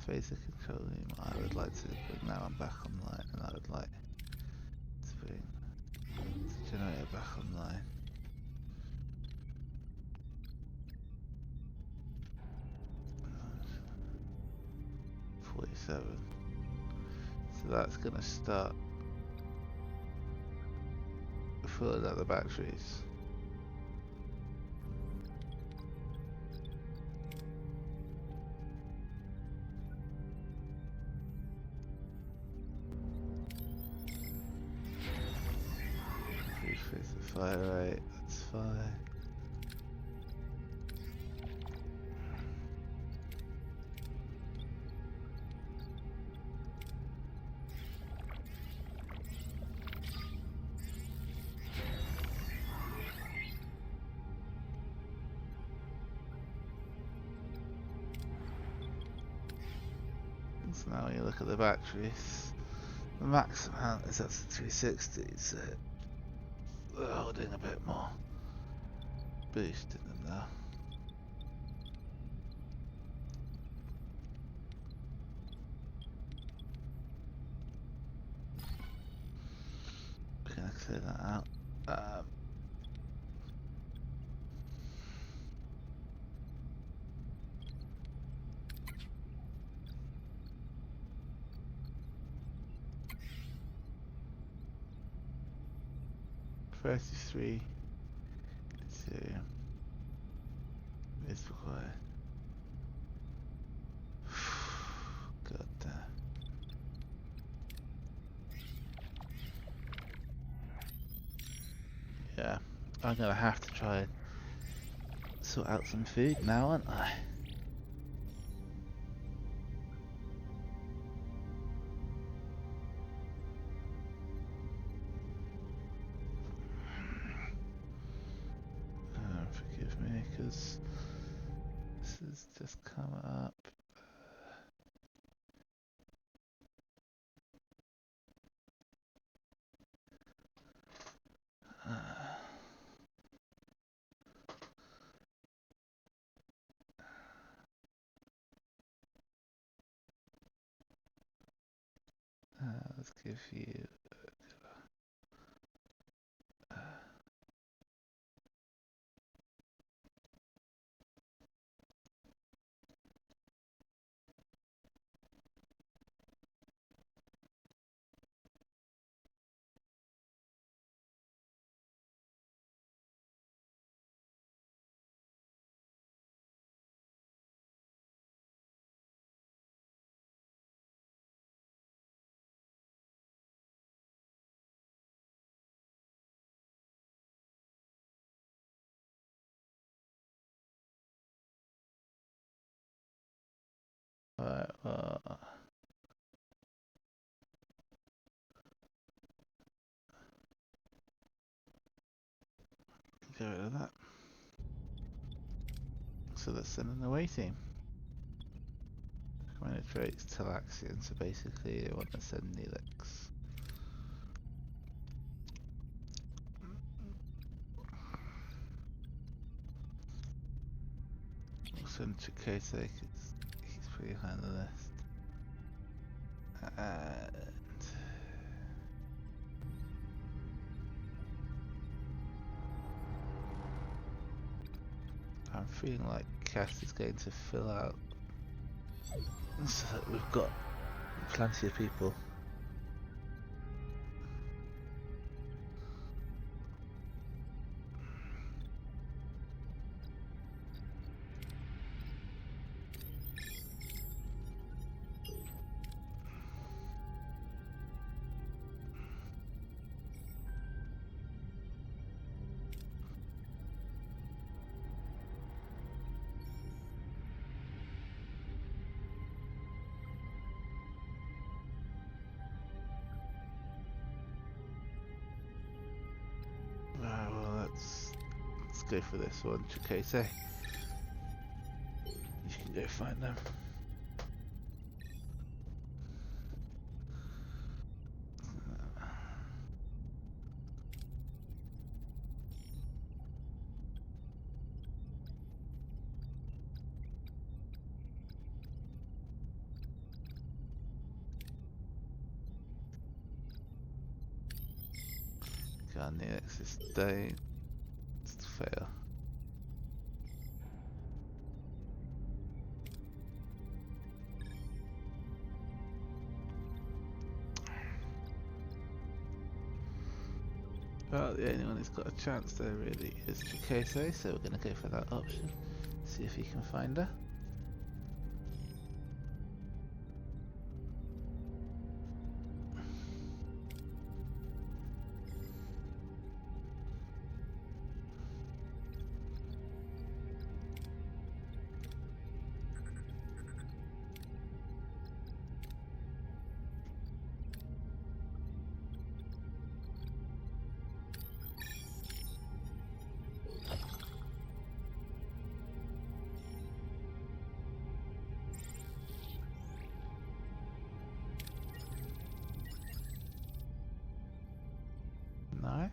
Phaser control room. I would like to bring that one back online, and I would like to bring the generator back online. So that's going to start filling up the batteries. Increase the fire rate, that's fine. So now when you look at the batteries, the max amount is up to 360, so we're holding a bit more boost in them now. Can I clear that out? 33 is required. God damn. Yeah, I'm gonna have to try and sort out some food now, aren't I? Forgive me, because this has just come up. Let's give you alright, well, get rid of that. So let's send an away team. Commander traits Talaxian, so basically they want to send Neelix. We'll send Chakotay because he's pretty high on the list. And I'm feeling like Cass is going to fill out so that we've got plenty of people. Well, let's go for this one, Chakotay. You can go find them. on the Alexis don't fail. Well, the only one who's got a chance there really is Chikose, so we're going to go for that option. See if he can find her. Nice.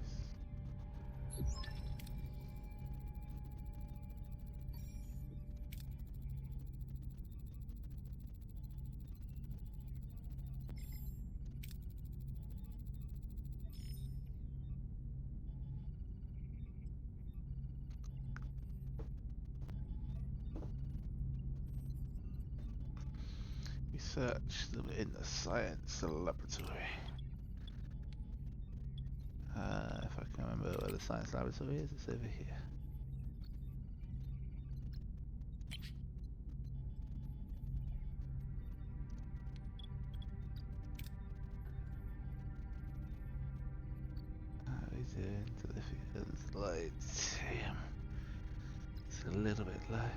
Research them in the science laboratory. If I can remember where the science laboratory is, it's over here. How are we doing to the fields? Lights. Damn. It's a little bit low.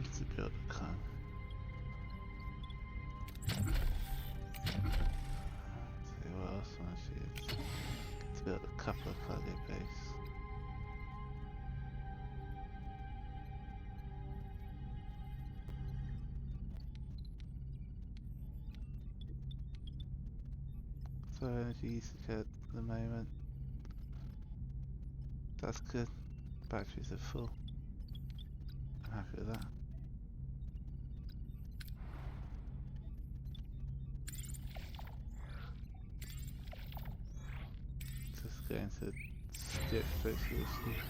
It's a build a con. See what else I see. It's build a couple of cargo base. So energy usage at the moment. That's good. Batteries are full. I'm happy with that. Just going to skip straight through this here.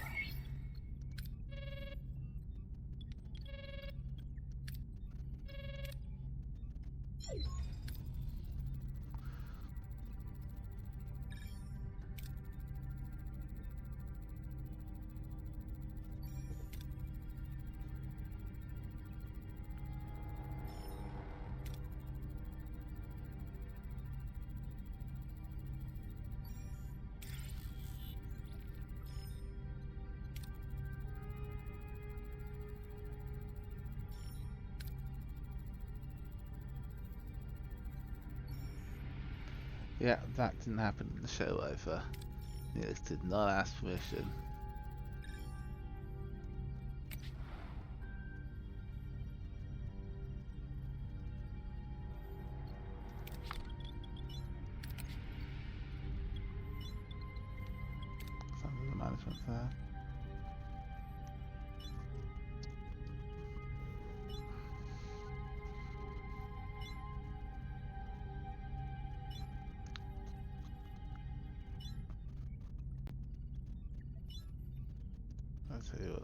Yeah, that didn't happen in the show over. Neelix did not ask permission. Some of the management there. I'll tell you what.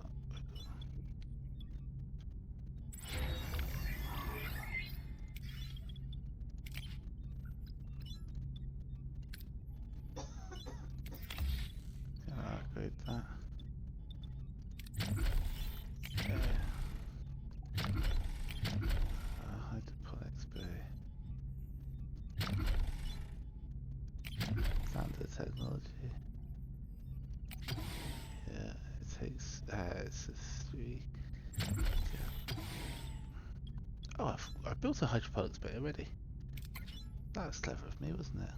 Can I upgrade that? Hydroponics bay. Standard technology. Yeah, it takes it's a 3. Yeah. Oh, I built a hydroponics bay already. That was clever of me, wasn't it?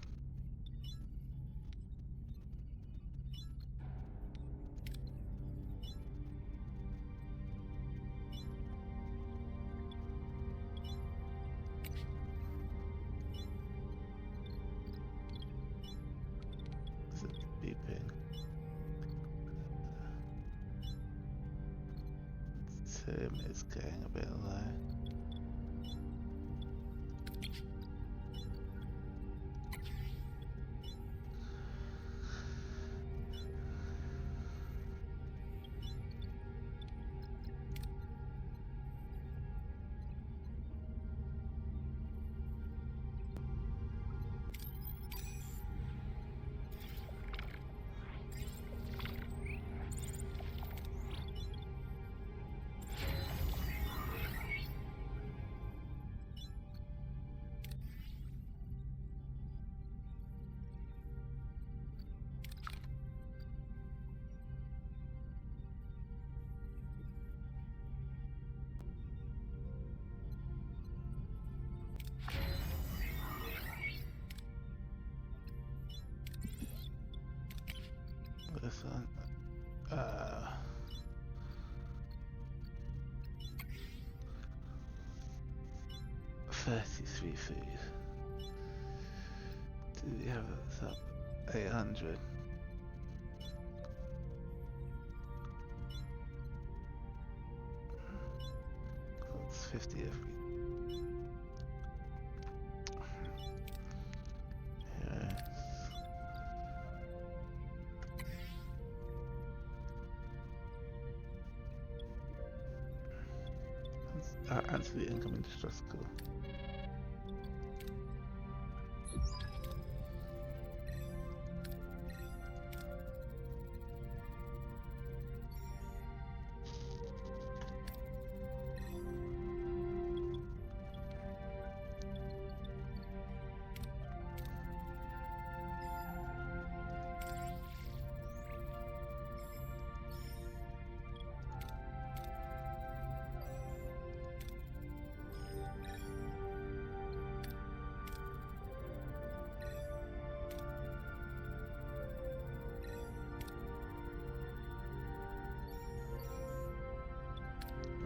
Is it beeping? Tim is getting a bit low. This one, 33 food. Do we have this up? 800. That's 50 every. Answer the incoming distress call.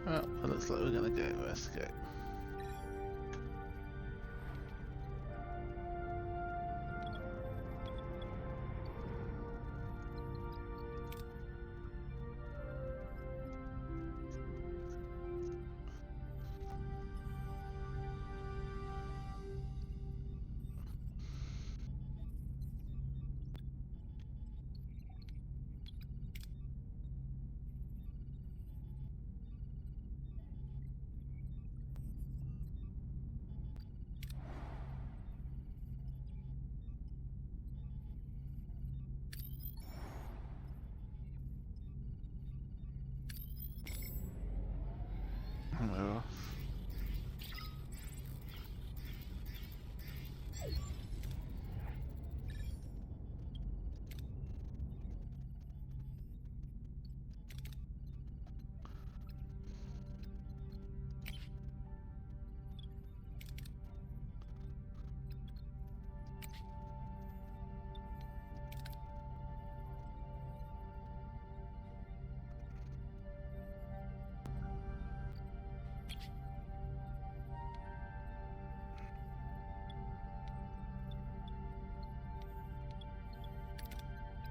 Well, it looks like we're gonna go investigate. We're off.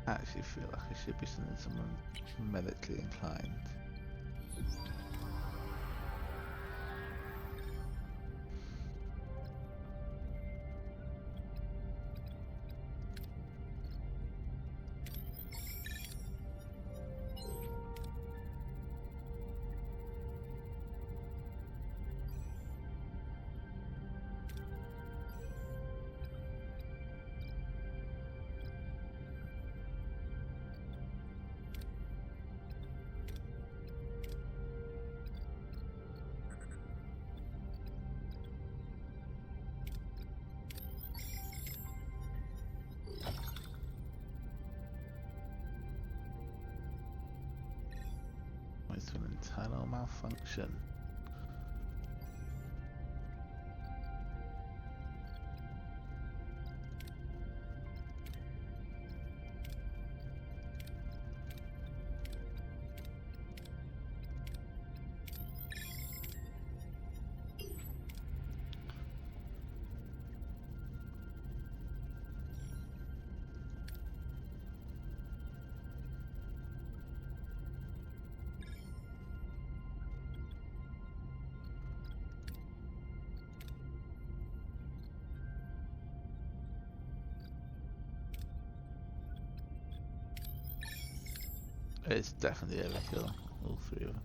I actually feel like I should be sending someone medically inclined. To an internal malfunction. It's definitely overkill, all three of them.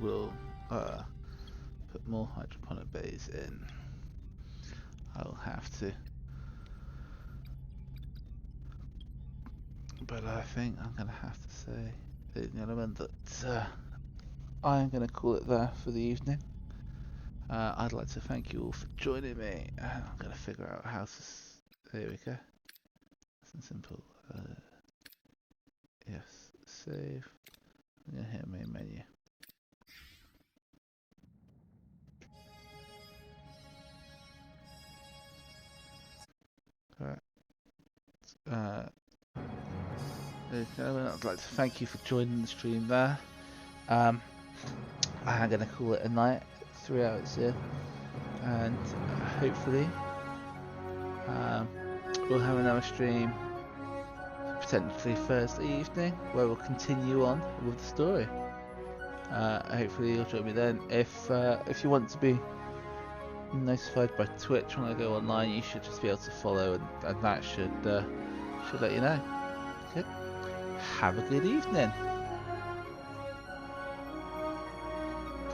We'll put more hydroponic bays in. I'll have to, but I think I'm gonna have to say, ladies and gentlemen, that I am gonna call it there for the evening. I'd like to thank you all for joining me. I'm gonna figure out how to. There we go. Nice and simple. Yes, save. I'm gonna hit main menu. Alright. I'd like to thank you for joining the stream there. I'm going to call it a night, 3 hours here, and hopefully we'll have another stream potentially Thursday evening where we'll continue on with the story. Hopefully you'll join me then. If you want to be notified by Twitch when I go online, you should just be able to follow, and that should let you know. Okay. Have a good evening.